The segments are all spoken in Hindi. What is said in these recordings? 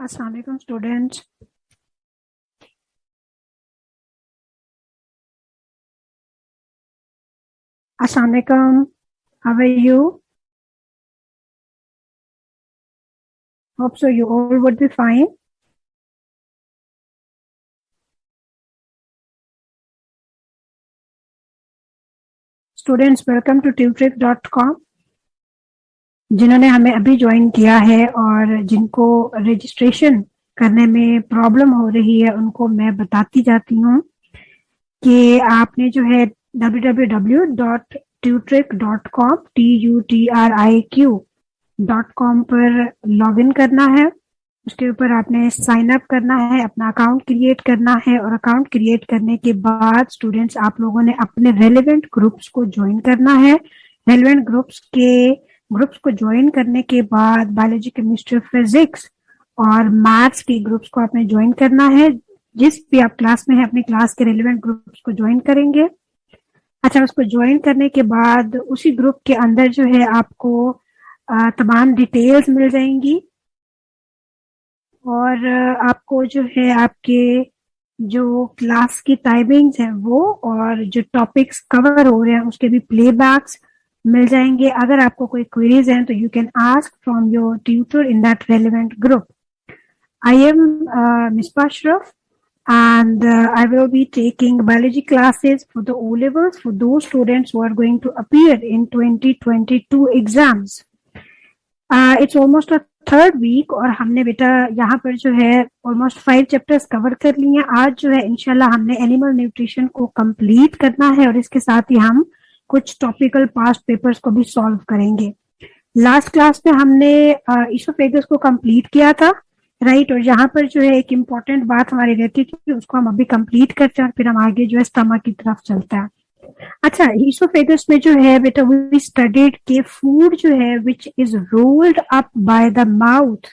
Assalamu alaikum students. Assalamu alaikum. How are you? Hope so you all would be fine. Students, welcome to tutrick.com. जिन्होंने हमें अभी ज्वाइन किया है और जिनको रजिस्ट्रेशन करने में प्रॉब्लम हो रही है उनको मैं बताती जाती हूँ कि आपने जो है www.tutrick.com पर लॉगिन करना है। उसके ऊपर आपने साइन अप करना है, अपना अकाउंट क्रिएट करना है और अकाउंट क्रिएट करने के बाद स्टूडेंट्स आप लोगों ने अपने रेलेवेंट ग्रुप्स को ज्वाइन करना है। रेलेवेंट ग्रुप्स को ज्वाइन करने के बाद बायोलॉजी, केमिस्ट्री, फिजिक्स और मैथ्स के ग्रुप्स को आपने ज्वाइन करना है। जिस भी आप क्लास में है अपनी क्लास के रेलेवेंट ग्रुप्स को ज्वाइन करेंगे। अच्छा, उसको ज्वाइन करने के बाद उसी ग्रुप के अंदर जो है आपको तमाम डिटेल्स मिल जाएंगी और आपको जो है आपके जो क्लास की टाइमिंग्स हैं वो और जो टॉपिक्स कवर हो रहे हैं उसके भी प्लेबैक्स मिल जाएंगे। अगर आपको कोई क्वेरीज हैं तो you can ask from your tutor in that relevant group. I am Misbah Ashraf and I will be taking biology classes for the O levels for those students who are going to appear in 2022 exams. It's almost a third week और हमने बेटा यहाँ पर जो है almost 5 chapters कवर कर लिए हैं। आज जो है इंशाल्लाह हमने एनिमल न्यूट्रिशन को कंप्लीट करना है और इसके साथ ही हम कुछ टॉपिकल पास्ट पेपर्स को भी सॉल्व करेंगे। लास्ट क्लास में हमने इसोफेगस को कंप्लीट किया था, राइट, और यहाँ पर जो है एक इम्पॉर्टेंट बात हमारी रहती थी उसको हम अभी कंप्लीट करते हैं और फिर हम आगे जो है स्टमक की तरफ चलते हैं। अच्छा, इसोफेगस में जो है बेटा वी स्टडीड के फूड जो है which is rolled up by the mouth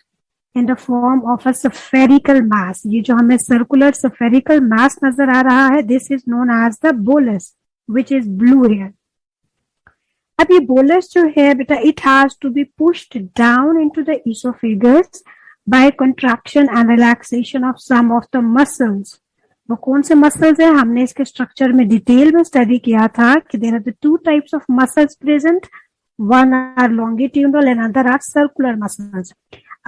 in the form of a spherical mass. ये जो हमें सर्कुलर स्फेरिकल मास नजर आ रहा है this is known as the bolus which is blue here. अब ये बोलस जो है बेटा it has to be pushed down into the oesophagus by contraction and relaxation of some of the muscles. वो कौन से मसल्स हैं हमने इसके स्ट्रक्चर में डिटेल में स्टडी किया था कि there are the two types of muscles present, one are longitudinal and other are circular muscles.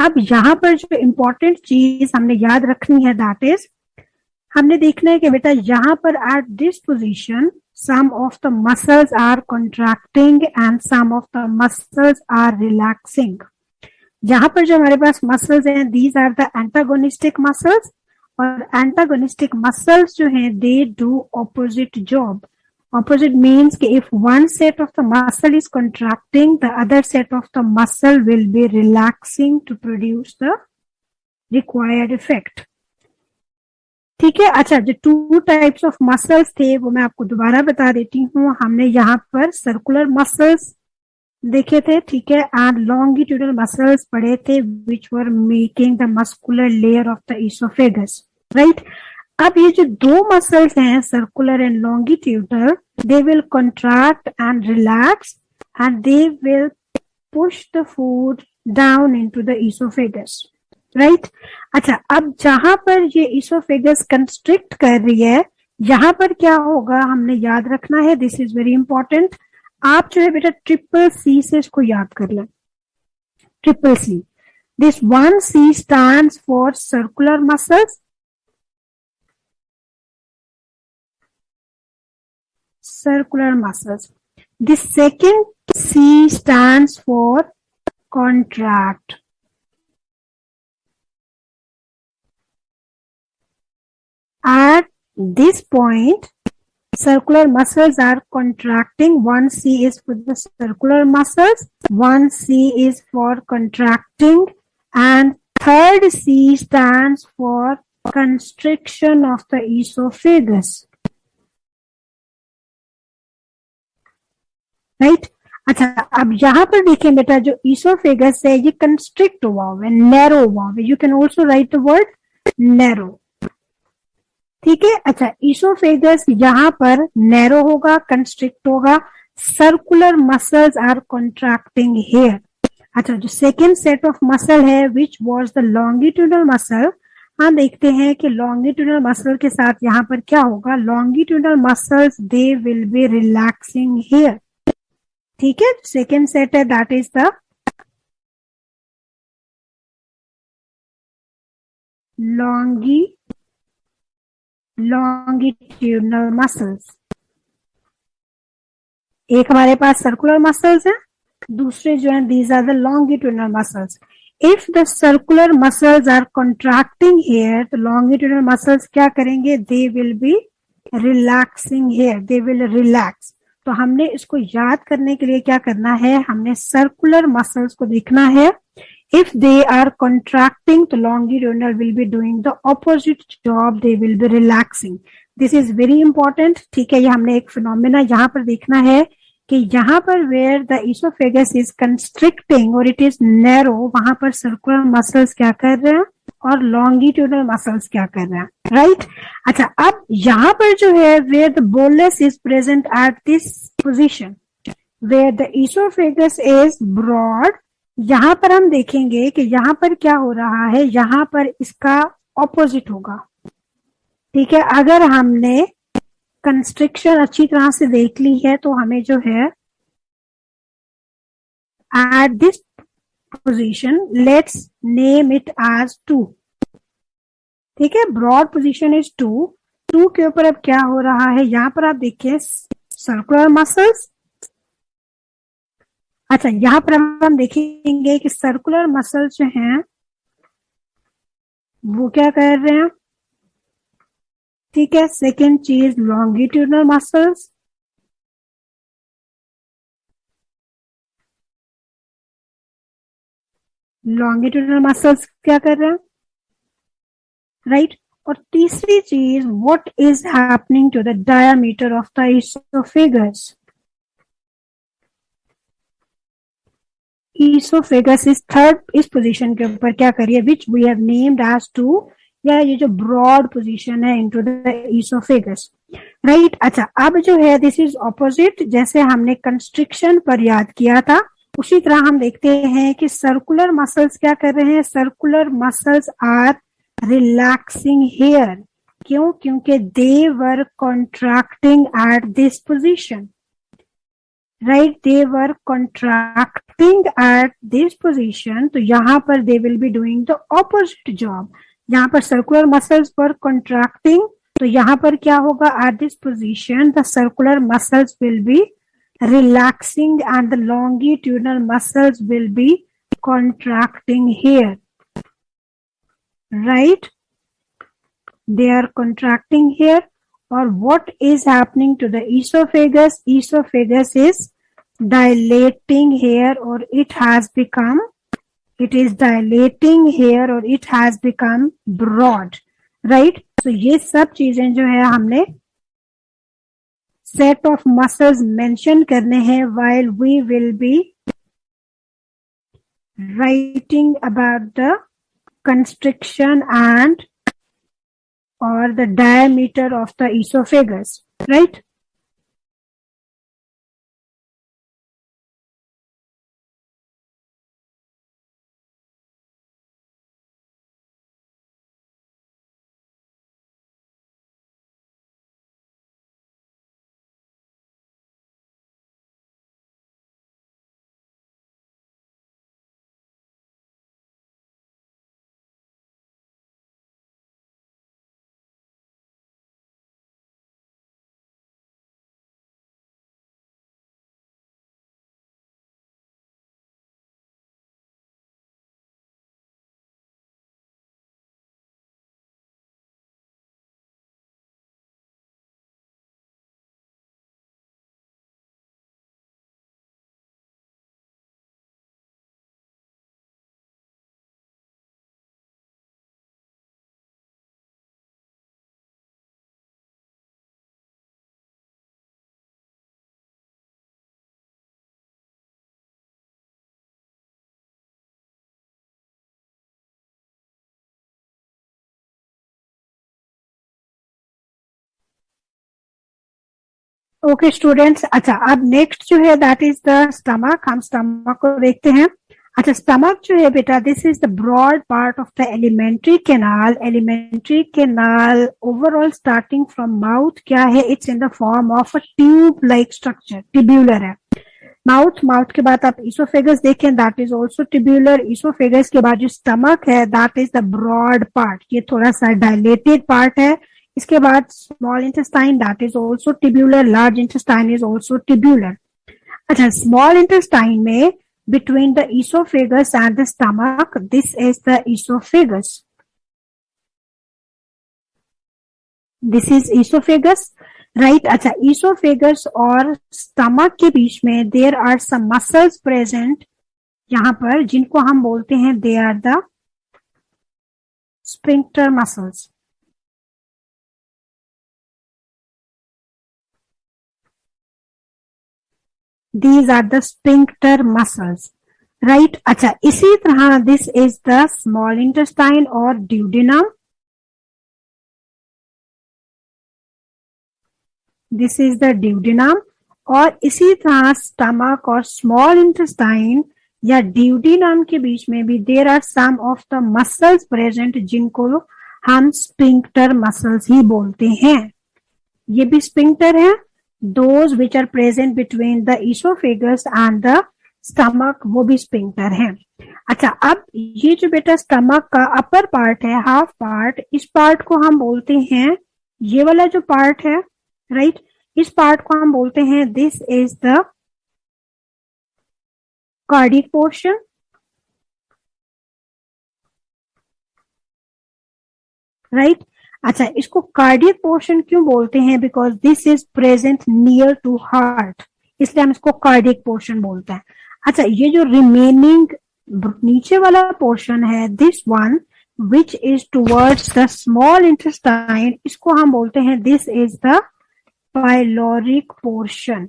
अब यहाँ पर जो इम्पोर्टेंट चीज हमने याद रखनी है दैट इज हमने देखना है कि बेटा यहाँ पर eight this position some of the muscles are contracting and some of the muscles are relaxing। जहां पर जो हमारे पास muscles हैं these are the antagonistic muscles और antagonistic muscles जो हैं they do opposite job। Opposite means कि if one set of the muscle is contracting the other set of the muscle will be relaxing to produce the required effect। ठीक है। अच्छा, जो टू टाइप्स ऑफ मसल्स थे वो मैं आपको दोबारा बता देती हूँ। हमने यहाँ पर सर्कुलर मसल्स देखे थे, ठीक है, एंड लॉन्गिट्यूडनल मसल्स पढ़े थे which were making the muscular layer of the oesophagus, right. अब ये जो दो मसल्स हैं circular and longitudinal they will contract and relax and they will push the food down into the oesophagus, right. अच्छा, अब जहां पर ये इसोफेगस कंस्ट्रिक्ट कर रही है यहां पर क्या होगा हमने याद रखना है, दिस इज वेरी इंपॉर्टेंट। आप जो है बेटा ट्रिपल सी से इसको याद कर लें। Triple C, this one C stands for circular muscles, circular muscles. This second C stands for contract. At this point, circular muscles are contracting. One C is for the circular muscles, one C is for contracting, and third C stands for constriction of the esophagus. Right? अच्छा, अब यहाँ पर देखें बेटा जो esophagus है ये constrict हुआ हुआ है, narrow हुआ हुआ है। You can also write the word narrow। ठीक है। अच्छा, इसोफेगस यहाँ पर नैरो होगा, कंस्ट्रिक्ट होगा, circular muscles are contracting here. अच्छा, जो सेकेंड सेट ऑफ मसल है which was the longitudinal muscle, हम देखते हैं कि लॉन्गिट्यूडल मसल के साथ यहाँ पर क्या होगा, longitudinal muscles they will be relaxing here. ठीक है, सेकेंड सेट है that is the longitudinal muscles। एक हमारे पास सर्कुलर मसल्स है, दूसरे जो है these are the longitudinal muscles। If the circular muscles are contracting here, तो longitudinal मसल्स क्या करेंगे, they will be relaxing here, they will relax. तो हमने इसको याद करने के लिए क्या करना है, हमने सर्कुलर मसल्स को देखना है। If they are contracting, the longitudinal will be doing the opposite job, they will be relaxing. This is very important। ठीक है, ये हमने एक फिनोमेना यहाँ पर देखना है कि यहाँ पर where the esophagus is constricting और it is narrow, वहां पर circular muscles क्या कर रहे हैं और longitudinal muscles क्या कर रहे हैं, right? अच्छा, अब यहाँ पर जो है where the bolus is present at this position, where the esophagus is broad, यहां पर हम देखेंगे कि यहां पर क्या हो रहा है, यहां पर इसका ऑपोजिट होगा। ठीक है, अगर हमने कंस्ट्रिक्शन अच्छी तरह से देख ली है तो हमें जो है at this position let's name it as 2। ठीक है, ब्रॉड पोजीशन इज 2 के ऊपर अब क्या हो रहा है, यहां पर आप देखिए सर्कुलर मसल्स। अच्छा, यहाँ पर हम देखेंगे कि सर्कुलर मसल्स जो हैं वो क्या कर रहे हैं। ठीक है, सेकेंड चीज लॉन्गिट्यूडनल मसल्स, लॉन्गिट्यूडनल मसल्स क्या कर रहे हैं, राइट। और तीसरी चीज what is happening to the diameter of the oesophagus. Oesophagus इस थर्ड, इस पोजीशन के ऊपर क्या करिए, which we have named as 2, या ये जो ब्रॉड पोजीशन है इनटू द इसोफेगस, राइट। अच्छा, अब जो है दिस इज ऑपोजिट, जैसे हमने कंस्ट्रिक्शन पर याद किया था उसी तरह हम देखते हैं कि सर्कुलर मसल्स क्या कर रहे हैं, circular muscles are relaxing here. क्यों, क्योंकि they were contracting at this position, right, they were contracting at this position, तो यहाँ पर they will be doing the opposite job। यहाँ पर circular muscles were contracting, तो यहाँ पर क्या होगा, at this position the circular muscles will be relaxing and the longitudinal muscles will be contracting here, right, they are contracting here। or what is happening to the esophagus, esophagus is dilating here or it has become, it is dilating here or it has become broad, right। so ये सब चीजें जो है हमने set of muscles mention करने हैं while we will be writing about the constriction and or the diameter of the esophagus, right? Okay students, अच्छा अब नेक्स्ट जो है दैट इज द स्टमक। हम स्टमक को देखते हैं। अच्छा, स्टमक जो है बेटा, this is the broad part of the alimentary canal. Alimentary canal overall starting from mouth क्या है, it's in the form of a tube like structure, tubular है. माउथ के बाद आप इसोफेगस देखें, that is also tubular. Oesophagus के बाद जो स्टमक है, that is the broad part, ये थोड़ा सा डायलेटेड पार्ट है. इसके बाद small intestine, that is also tubular. Large intestine is also tubular. अच्छा, स्मॉल इंटेस्टाइन में between the esophagus and the stomach, this is the esophagus. This is esophagus, right? अच्छा, esophagus और stomach के बीच में there are some muscles present यहाँ पर, जिनको हम बोलते हैं they are the sphincter muscles. These are the sphincter muscles, right? अच्छा, इसी तरह this is the small intestine और duodenum. This is the duodenum. और इसी तरह stomach और small intestine या duodenum के बीच में भी there are some of the muscles present, जिनको हम sphincter muscles ही बोलते हैं. ये भी sphincter है. Those which are present between the esophagus and the stomach, वो भी sphincter है. अच्छा, अब ये जो बेटा स्टमक का अपर पार्ट है, हाफ पार्ट, इस पार्ट को हम बोलते हैं, ये वाला जो पार्ट है, राइट, इस पार्ट को हम बोलते हैं this is the cardiac portion. Right. अच्छा, इसको कार्डियक पोर्शन क्यों बोलते हैं, because this is present near to heart, इसलिए हम इसको कार्डियक पोर्शन बोलते हैं. अच्छा, ये जो रिमेनिंग नीचे वाला पोर्शन है, this one which is towards the small intestine, इसको हम बोलते हैं this is the pyloric portion.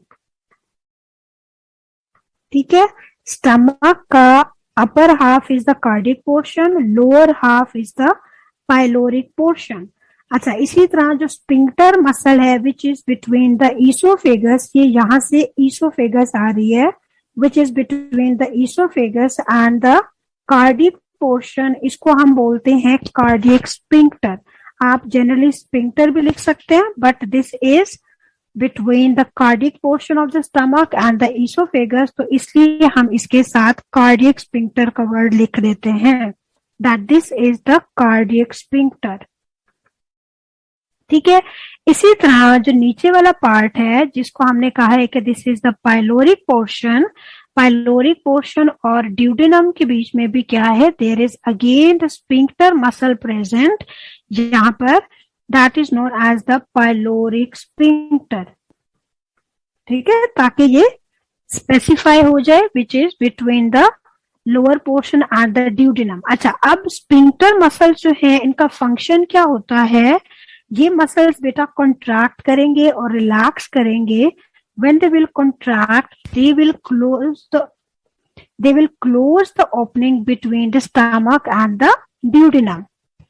ठीक है. स्टमक का upper half is the cardiac portion, lower half is the pyloric portion. अच्छा, इसी तरह जो स्पिंक्टर मसल है which is between the oesophagus, ये यहां से ईसोफेगस आ रही है, which is between the oesophagus and the cardiac portion, इसको हम बोलते हैं कार्डियक स्पिंक्टर. आप जनरली स्पिंक्टर भी लिख सकते हैं, but this is between the cardiac portion of the stomach and the oesophagus, तो इसलिए हम इसके साथ कार्डियक स्पिंक्टर का वर्ड लिख देते हैं, that this is the cardiac sphincter. ठीक है. इसी तरह जो नीचे वाला पार्ट है, जिसको हमने कहा है कि this is the pyloric portion, pyloric portion और ड्यूडेनम के बीच में भी क्या है, there is again the sphincter muscle present, यहाँ पर that is known as the pyloric sphincter. ठीक है, ताकि ये स्पेसिफाई हो जाए which is between the lower portion and the duodenum. अच्छा, अब स्पिंक्टर मसल्स जो है, इनका फंक्शन क्या होता है, ये मसल्स बेटा कॉन्ट्रैक्ट करेंगे और रिलैक्स करेंगे. When they will contract, they will close the opening between the stomach and the duodenum.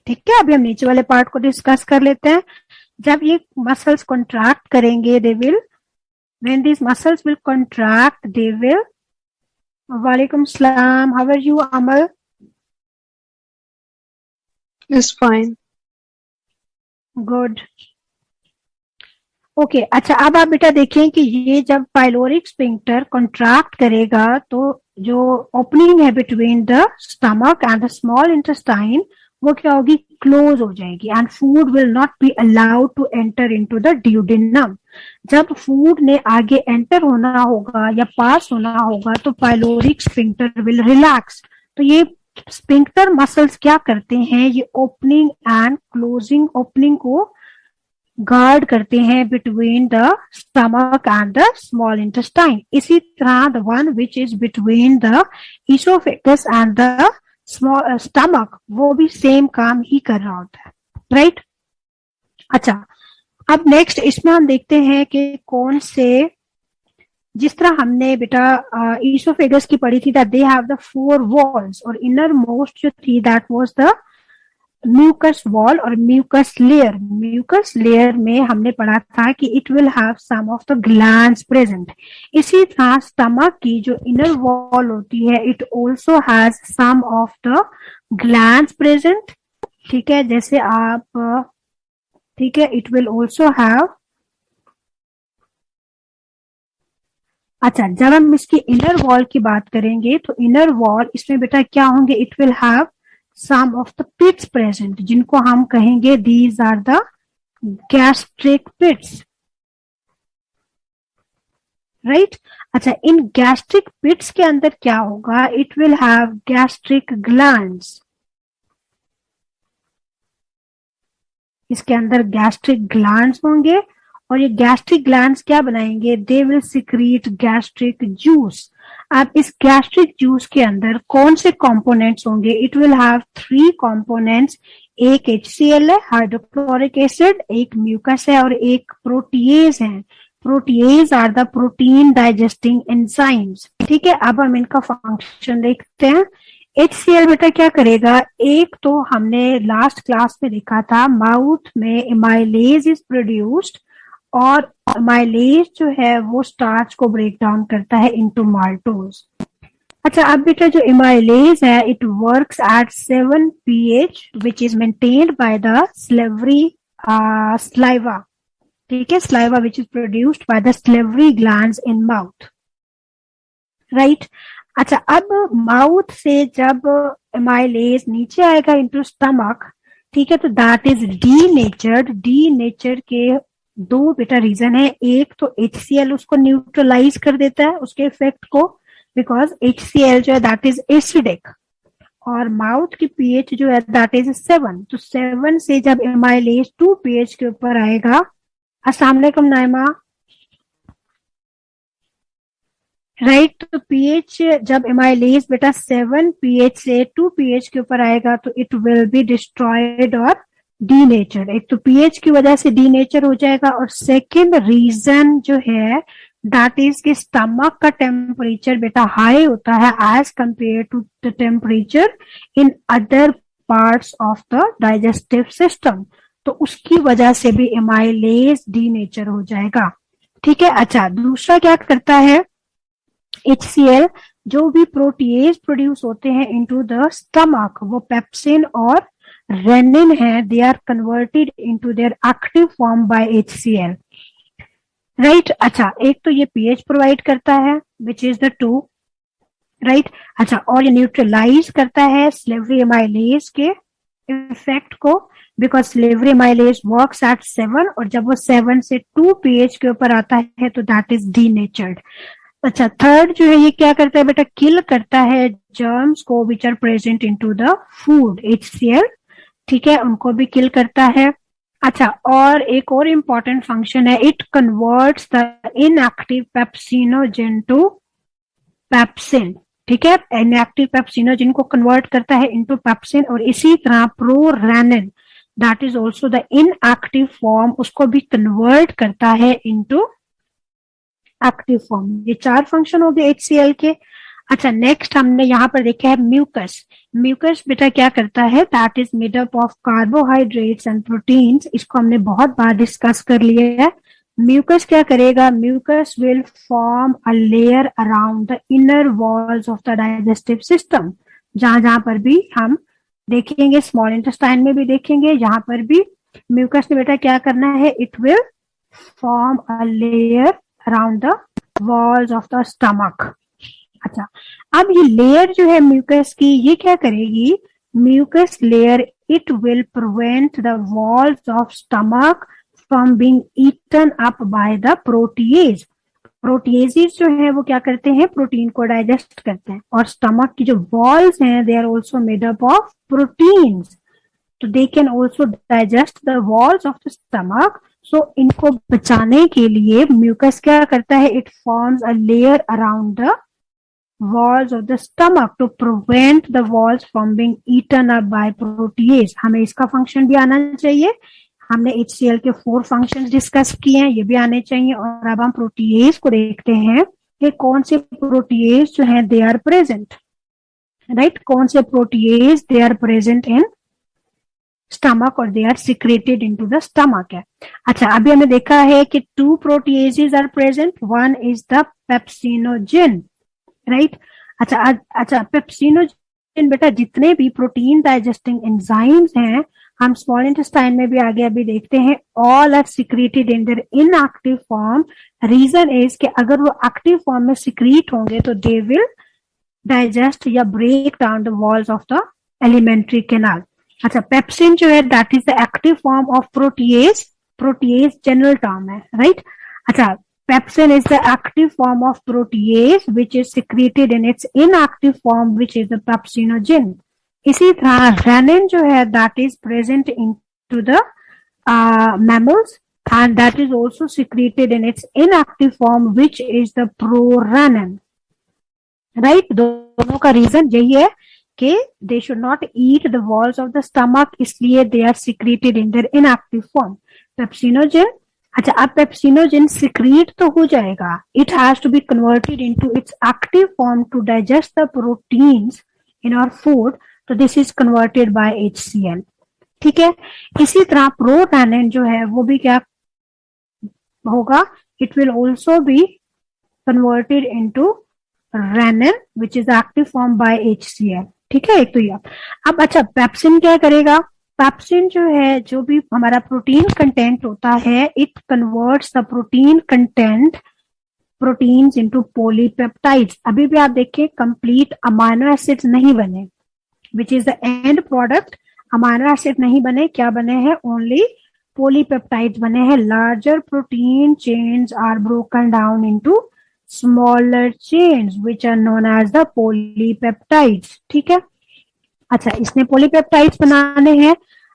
ठीक है. अभी हम नीचे वाले पार्ट को डिस्कस कर लेते हैं. जब ये मसल्स कॉन्ट्रैक्ट करेंगे, they will, when this muscles will contract, they will, वालेकुम सलाम, how are you Amal? It's fine. Good. Okay. अच्छा, अब आप बेटा देखें कि ये जब पाइलोरिक स्पिंक्टर कॉन्ट्रैक्ट करेगा, तो जो ओपनिंग है between the stomach and the small intestine, वो क्या होगी, क्लोज हो जाएगी, and food will not be allowed to enter into the duodenum. जब फूड ने आगे एंटर होना होगा या पास होना होगा, तो पाइलोरिक स्पिंक्टर विल रिलैक्स. तो ये स्पिंक्टर मसल्स क्या करते हैं, ये ओपनिंग एंड क्लोजिंग, ओपनिंग को गार्ड करते हैं between the stomach and the small intestine. इसी तरह the one which is between the oesophagus and the small stomach, वो भी सेम काम ही कर रहा होता है. राइट. अच्छा, अब नेक्स्ट इसमें हम देखते हैं कि कौन से, जिस तरह हमने बेटा ईसोफेगस की पढ़ी थी, that they have the 4 walls, और इनर मोस्ट जो थी that was the mucus wall और म्यूकस लेयर। म्यूकस लेयर में हमने पढ़ा था कि it will have some of the glands present. इसी तरह स्टमक की जो इनर वॉल होती है it also has some of the glands present. ठीक है, जैसे आप ठीक है, इट विल ऑल्सो हैव, अच्छा जब हम इसकी इनर वॉल की बात करेंगे तो इनर वॉल इसमें बेटा क्या होंगे, it will have some of the pits present, जिनको हम कहेंगे these are the gastric pits, right. अच्छा, इन गैस्ट्रिक पिट्स के अंदर क्या होगा, it will have gastric glands. इसके अंदर गैस्ट्रिक ग्लैंड्स होंगे और ये गैस्ट्रिक ग्लैंड्स क्या बनाएंगे, they will secrete gastric juice. अब इस गैस्ट्रिक जूस के अंदर कौन से कंपोनेंट्स होंगे, इट विल हैव 3 कंपोनेंट्स। एक HCl है, हाइड्रोक्लोरिक एसिड, एक म्यूकस है और एक प्रोटीएज है। Protease are the protein digesting enzymes. ठीक है, अब हम इनका फंक्शन देखते हैं। HCl बेटा क्या करेगा, एक तो हमने लास्ट क्लास में देखा था माउथ में एमाइलेज इज प्रोड्यूस्ड और एमाइलेज जो है वो स्टार्च को ब्रेक डाउन करता है इनटू माल्टोज। अच्छा, अब बेटा जो एमाइलेज है it works at 7 pH which is maintained by the slavery saliva. ठीक है, saliva which is produced by the slavery glands in mouth, right. अच्छा, अब माउथ से जब एमाइलेज नीचे आएगा इनटू स्टमक, ठीक है, तो दैट इज डीनेचर्ड। डीनेचर के 2 बेटा रीजन है। एक तो HCl उसको न्यूट्रलाइज कर देता है उसके इफेक्ट को, बिकॉज HCl जो है दैट इज एसिडिक और माउथ की pH जो है दैट इज 7। तो 7 से जब एमाइलेज 2 pH के ऊपर आएगा, अस्सलाम वालेकुम नाइमा, राइट। तो pH जब एमाइलेज बेटा 7 pH से 2 pH के ऊपर आएगा तो इट विल बी डिस्ट्रॉयड और डीनेचर्ड। एक तो pH की वजह से डीनेचर हो जाएगा और सेकेंड रीजन जो है दैट इज कि स्टमक का टेम्परेचर बेटा हाई होता है as compared to the temperature in other parts of the digestive system. तो उसकी वजह से भी एमाइलेज डीनेचर हो जाएगा। ठीक है, अच्छा दूसरा क्या करता है, HCl जो भी प्रोटीएज प्रोड्यूस होते हैं इनटू द स्टमक, वो पेप्सिन और रेनिन है, they are converted into their active form by HCl, right. अच्छा, एक तो ये pH प्रोवाइड करता है विच इज द 2, राइट। अच्छा, और ये न्यूट्रलाइज करता है स्लेवरी एमाइलेज के इफेक्ट को, because slavery amylase works at 7 और जब वो 7 से 2 pH के ऊपर आता है तो दैट इज डीनेचर्ड। अच्छा, थर्ड जो है ये क्या करता है बेटा, किल करता है जर्म्स को which are present into the food. HCl, ठीक है, उनको भी किल करता है। अच्छा, और एक और इम्पॉर्टेंट फंक्शन है, it converts the inactive pepsinogen to pepsin. ठीक है, इनएक्टिव पेप्सिनोजेन को कन्वर्ट करता है इनटू पेप्सिन और इसी तरह prorennin that is also the inactive form, उसको भी कन्वर्ट करता है इनटू एक्टिव फॉर्म। ये 4 फंक्शन हो गए HCl के। अच्छा, नेक्स्ट हमने यहाँ पर देखा है म्यूकस। म्यूकस बेटा क्या करता है, that is made up of carbohydrates and proteins. इसको हमने बहुत बार डिस्कस कर लिया है। म्यूकस क्या करेगा, mucus will form a layer around the inner walls of the digestive system. जहां जहां पर भी हम देखेंगे, स्मॉल इंटेस्टाइन में भी देखेंगे, यहाँ पर भी म्यूकस ने बेटा क्या करना है, it will form a layer around the walls of the stomach. अच्छा, अब ये लेयर जो है म्यूकस की, ये क्या करेगी, mucus layer it will prevent the walls of stomach from being eaten up by the protease. Proteases जो है वो क्या करते हैं, प्रोटीन को डाइजेस्ट करते हैं और स्टमक की जो वॉल्स हैं they are also made up of proteins, तो they can also digest the walls of the stomach. So इनको बचाने के लिए म्यूकस क्या करता है, it forms a layer around the walls of the stomach to prevent the walls from being eaten up by protease। हमें इसका फंक्शन भी आना चाहिए। हमने HCl के 4 फंक्शंस डिस्कस किए हैं, ये भी आने चाहिए। और अब हम प्रोटीएज को देखते हैं कि कौन से प्रोटीएज जो हैं दे आर प्रेजेंट, राइट। कौन से protease they are present in stomach और they are secreted into the stomach है। अच्छा, अभी हमने देखा है कि 2 proteases are present, one is the pepsinogen, right. अच्छा, पेप्सिनोजेन बेटा जितने भी प्रोटीन डाइजेस्टिंग एंजाइम्स हैं, हम स्मॉल इंटेस्टाइन में भी आगे अभी देखते हैं, all are secreted in their inactive form. Reason is कि अगर वो एक्टिव फॉर्म में सिक्रीट होंगे तो दे विल डाइजेस्ट या break down the walls of the alimentary canal. अच्छा, पेप्सिन जो है that is the active form of protease, protease general term है, राइट। अच्छा, pepsin is the active form of protease which is secreted in its inactive form which is the pepsinogen. इसी तरह renin जो है that is present into the mammals and that is also secreted in its inactive form which is the prorenin, right। दोनों का रीजन यही है कि they should not eat the walls of the stomach, इसलिए they are secreted in their inactive form. Pepsinogen, अच्छा, अब पेप्सिनोजेन सिक्रीट तो हो जाएगा, it has to be converted into its active form to digest the proteins in our food, तो this is converted by HCl, ठीक है। इसी तरह प्रोरेनिन जो है वो भी क्या होगा, it will also be converted into rennin which is active form by HCl, ठीक है। एक तो ये अब अच्छा, पेप्सिन क्या करेगा, पेप्सिन जो है जो भी हमारा प्रोटीन कंटेंट होता है, it converts the protein content proteins into polypeptides. अभी भी आप देखिए कंप्लीट अमाइनो एसिड्स नहीं बने, which is the end product, amino acid नहीं बने, क्या बने हैं, ओनली पॉलीपेप्टाइड्स बने हैं। Larger protein chains are broken down into smaller chains which are known as the polypeptides, ठीक है। अच्छा, इसने पॉलीपेप्टाइड्स बनाने हैं।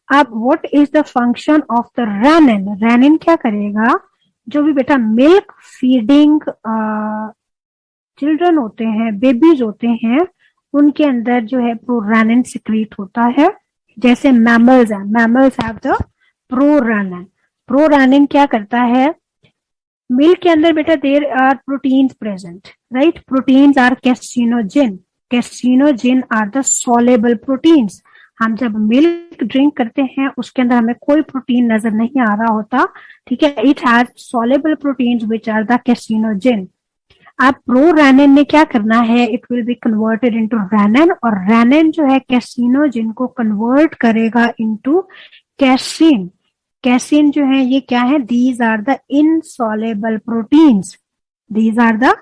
अब what is the function of the rennin, rennin क्या करेगा, जो भी बेटा मिल्क फीडिंग चिल्ड्रन होते हैं, बेबीज होते हैं, उनके अंदर जो है प्रोरेनिन सिक्रीट होता है। जैसे मैमल्स हैं, mammals have the prorennin. Prorennin क्या करता है, मिल्क के अंदर बेटा there are proteins present, right. Proteins are caseinogen, caseinogen are the soluble proteins. हम जब मिल्क ड्रिंक करते हैं उसके अंदर हमें कोई प्रोटीन नजर नहीं आ रहा होता, ठीक है। It has soluble proteins which are the caseinogen. अब प्रोरेनिन ने क्या करना है, it will be converted into rennin, और रेनिन जो है कैसिनोजिन को कन्वर्ट करेगा इनटू कैसिन। कैसिन जो है ये क्या है, these are the insoluble proteins, these are the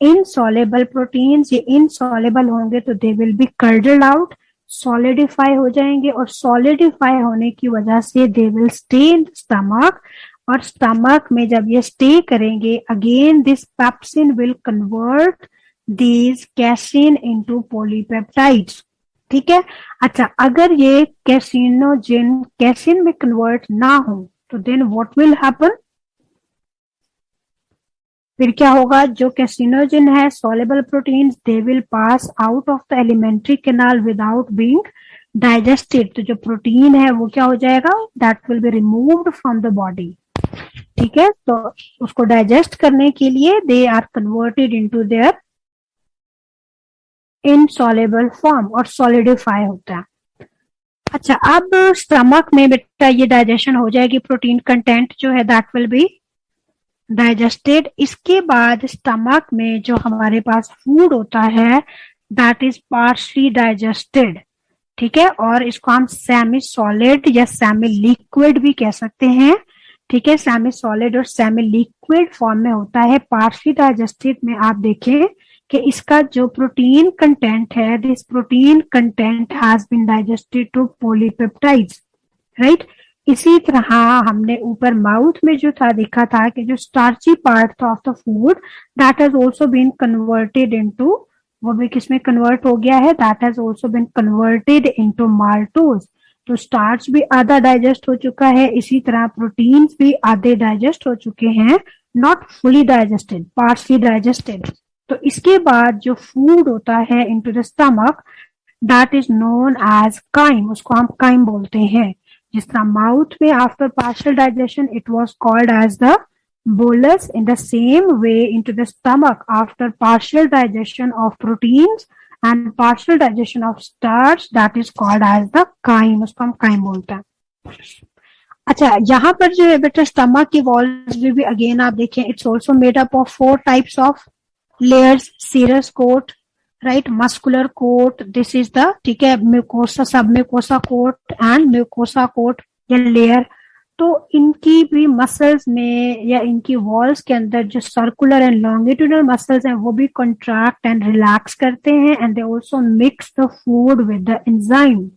insoluble proteins. ये इनसॉलेबल होंगे तो they will be curdled out, solidify हो जाएंगे, और सॉलिडिफाई होने की वजह से they will stay in stomach, और स्टमक में जब ये स्टे करेंगे again this pepsin will convert these casein into polypeptides, ठीक है। अच्छा, अगर ये कैसिनोजिन कैसिन में कन्वर्ट ना हो तो देन व्हाट विल हैपन, फिर क्या होगा, जो कैसिनोजिन है soluble proteins they will pass out of the alimentary canal without being digested. तो जो प्रोटीन है वो क्या हो जाएगा, that will be removed from the body, ठीक है। तो उसको डाइजेस्ट करने के लिए they are converted into their insoluble form और सॉलिडिफाई होता है। अच्छा, अब स्टमक में बेटा ये डाइजेशन हो जाएगी, प्रोटीन कंटेंट जो है दैट विल बी डाइजेस्टेड। इसके बाद स्टमक में जो हमारे पास फूड होता है दैट इज पार्शली डाइजेस्टेड, ठीक है। और इसको हम सेमी सॉलिड या सेमी लिक्विड भी कह सकते हैं, ठीक है। सेमी सॉलिड और सेमी लिक्विड फॉर्म में होता है। पार्शली डाइजेस्टेड में आप देखें कि इसका जो प्रोटीन कंटेंट है, this protein content has been digested to polypeptides, right. इसी तरह हमने ऊपर माउथ में जो था देखा था कि जो starchy part of the food that has also been converted into, वो भी किसमें कन्वर्ट हो गया है, that has also been converted into maltose. तो स्टार्च भी आधा डाइजेस्ट हो चुका है, इसी तरह प्रोटीन्स भी आधे डाइजेस्ट हो चुके हैं, not fully digested, partially digested. तो इसके बाद जो फूड होता है into the stomach that is known as chyme, उसको हम काइम बोलते हैं। जिस तरह माउथ में after partial digestion it was called as the bolus, in the same way into the stomach after partial digestion of proteins and partial digestion of starch that is called as the chyme, उसको हम chyme बोलते हैं। अच्छा, यहाँ पर जो है बेटा स्टमक की वॉल्स में भी अगेन आप देखें, it's also made up of 4 types of layers, serous coat, right, muscular coat, this is the, ठीक है, mucosa, sub mucosa coat and mucosa coat या लेयर। तो इनकी भी मसल्स में या इनकी वॉल्स के अंदर जो सर्कुलर एंड लॉन्गिट्यूडनल मसल्स हैं वो भी कॉन्ट्रैक्ट एंड रिलैक्स करते हैं, and they also mix the food with the enzyme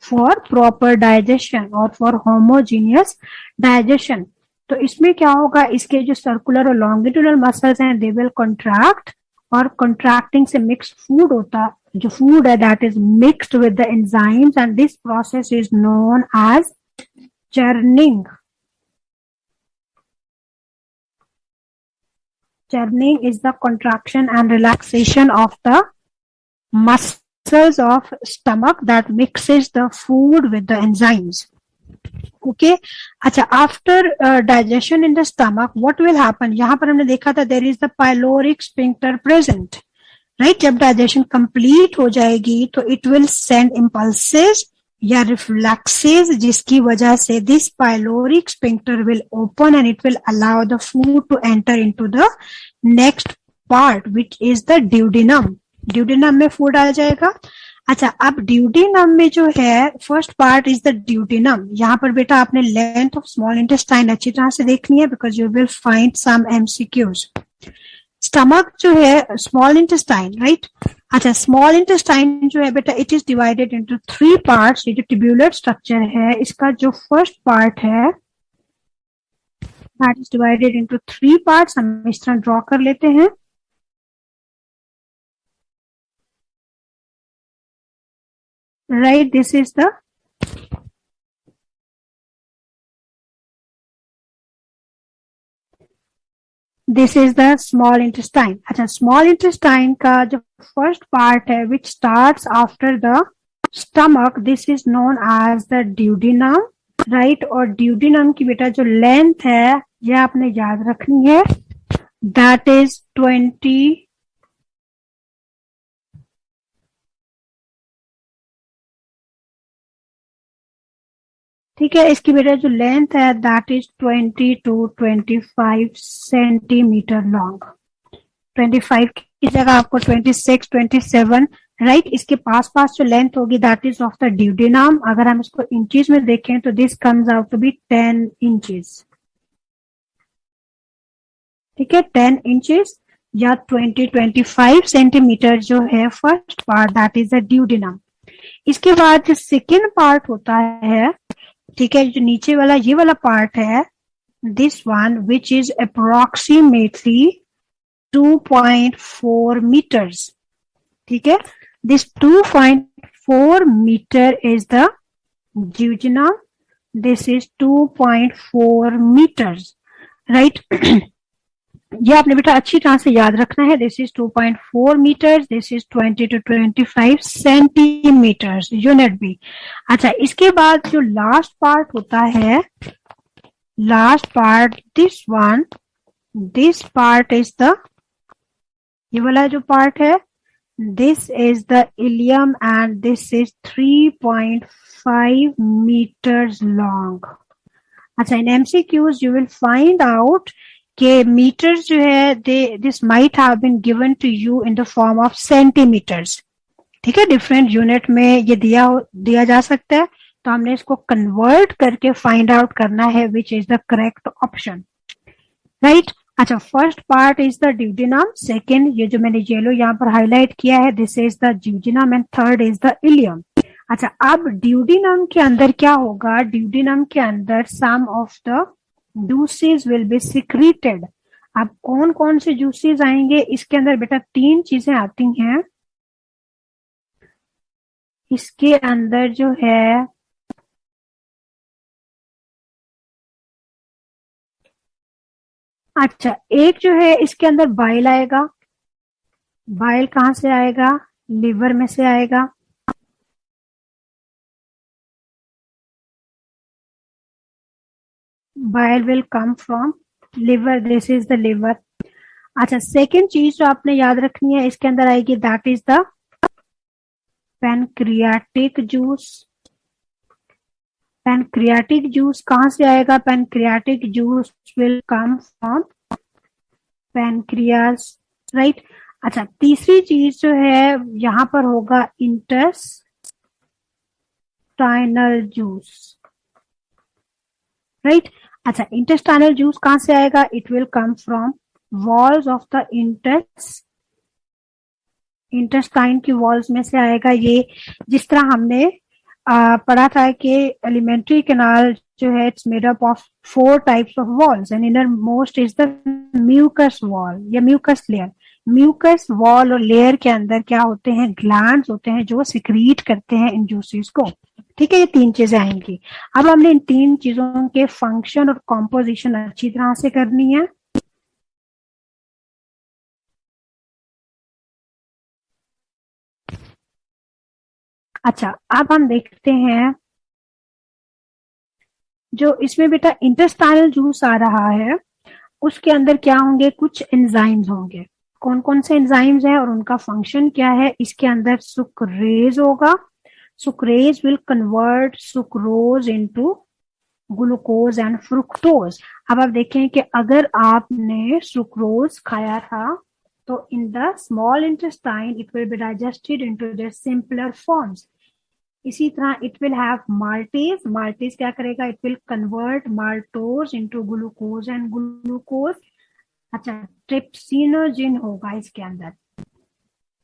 for proper digestion और फॉर होमोजीनियस डाइजेशन। तो इसमें क्या होगा, इसके जो सर्कुलर और लॉन्गिट्यूडनल मसल्स हैं दे विल कॉन्ट्रैक्ट, और कॉन्ट्रैक्टिंग से मिक्स फूड होता, जो फूड है that is mixed with the enzymes, and this process is known as churning. Churning is the contraction and relaxation of the muscles of stomach that mixes the food with the enzymes. Okay. अच्छा, after digestion in the stomach, what will happen? यहाँ पर हमने देखा था there is the pyloric sphincter present, right? जब digestion complete हो जाएगी तो it will send impulses या reflexes, जिसकी वजह से this pyloric sphincter will open and it will allow the food to enter into the next part which is the duodenum. duodenum में food आ जाएगा। अच्छा, अब duodenum में जो है first part is the duodenum। यहाँ पर बेटा आपने लेंथ ऑफ स्मॉल इंटेस्टाइन अच्छी तरह से देखनी है because you will find some MCQs. Stomach जो है स्मॉल इंटेस्टाइन, राइट। अच्छा, स्मॉल इंटेस्टाइन जो है बेटा it is divided into 3 parts. ये जो ट्यूबुलर स्ट्रक्चर है इसका जो फर्स्ट पार्ट है that is divided into 3 parts. हम इस तरह ड्रॉ कर लेते हैं। Right, this is the this is the small intestine. अच्छा, स्मॉल इंटेस्टाइन का जो फर्स्ट पार्ट है which starts after the stomach, this is known as the duodenum, right. और ड्यूडिनम की बेटा जो लेंथ है ये आपने याद रखनी है, दैट इज 20, ठीक है। इसकी बेटा जो लेंथ है that is 20 to 25 centimetre long. 25 की जगह आपको 26, 27, राइट। इसके पास पास जो लेंथ होगी that is of the duodenum. अगर हम इसको इंचेस में देखें तो this comes out to be 10 inches, ठीक है, 10 इंचेस या 20-25 सेंटीमीटर जो है first part that is the duodenum. इसके बाद जो सेकेंड पार्ट होता है, ठीक है, जो नीचे वाला ये वाला पार्ट है, this one which is approximately 2.4 metres, ठीक है। This 2.4 metre is the duodenum, this is 2.4 metres, right. ये आपने बेटा अच्छी तरह से याद रखना है। This is 2.4 metres, this is 20 to 25 centimetres, unit भी। अच्छा, इसके बाद जो लास्ट पार्ट होता है, last part this one, this part is the, ये वाला जो पार्ट है this is the ilium and this is 3.5 metres long. अच्छा, in MCQs you will find out के मीटर्स जो है this might have been given to you in the form of centimetres, ठीक है। डिफरेंट यूनिट में ये दिया जा सकता है, तो हमने इसको कन्वर्ट करके फाइंड आउट करना है which is the correct option, right. अच्छा, first part is the duodenum, second ये जो मैंने येलो यहाँ पर हाईलाइट किया है this is the duodenum, and third is the ileum. अच्छा, अब ड्यूडिनम के अंदर क्या होगा, ड्यूडिनम के अंदर some of the juices will be secreted. अब कौन कौन से जूसेस आएंगे इसके अंदर बेटा, 3 चीजें आती हैं इसके अंदर जो है। अच्छा, एक जो है इसके अंदर बाइल आएगा। बाइल कहां से आएगा, लिवर में से आएगा। Bile will come from liver, this is the liver. अच्छा, सेकेंड चीज जो आपने याद रखनी है इसके अंदर आएगी that is the pancreatic juice, pancreatic juice कहाँ से आएगा? Pancreatic juice will come from pancreas, right. अच्छा, तीसरी चीज जो है यहाँ पर होगा इंटेस्टाइनल जूस, राइट। अच्छा, इंटेस्टाइनल जूस कहाँ से आएगा? It will come from walls of the intestine की वॉल्स में से आएगा ये। जिस तरह हमने पढ़ा था कि एलिमेंट्री कैनाल जो है it's made up of 4 types of walls and inner most is the mucus wall या म्यूकस लेयर। म्यूकस वॉल और लेयर के अंदर क्या होते हैं? ग्लैंड्स होते हैं जो सिक्रीट करते हैं इन जूसेस को, ठीक है। ये 3 चीजें आएंगी। अब हमने इन 3 चीजों के फंक्शन और कॉम्पोजिशन अच्छी तरह से करनी है। अच्छा, अब हम देखते हैं जो इसमें बेटा इंटेस्टाइनल जूस आ रहा है उसके अंदर क्या होंगे? कुछ एंजाइम्स होंगे। कौन कौन से एंजाइम्स हैं और उनका फंक्शन क्या है? इसके अंदर सुक्रेज होगा। Sucrase will convert sucrose into glucose and fructose. अब आप देखें कि अगर आपने सुक्रोज खाया था तो in the small intestine it will be digested into the simpler forms. इसी तरह it will have maltase. Maltase क्या करेगा? It will convert maltose into glucose and glucose. अच्छा, ट्रिप्सिनोजिन होगा इसके अंदर।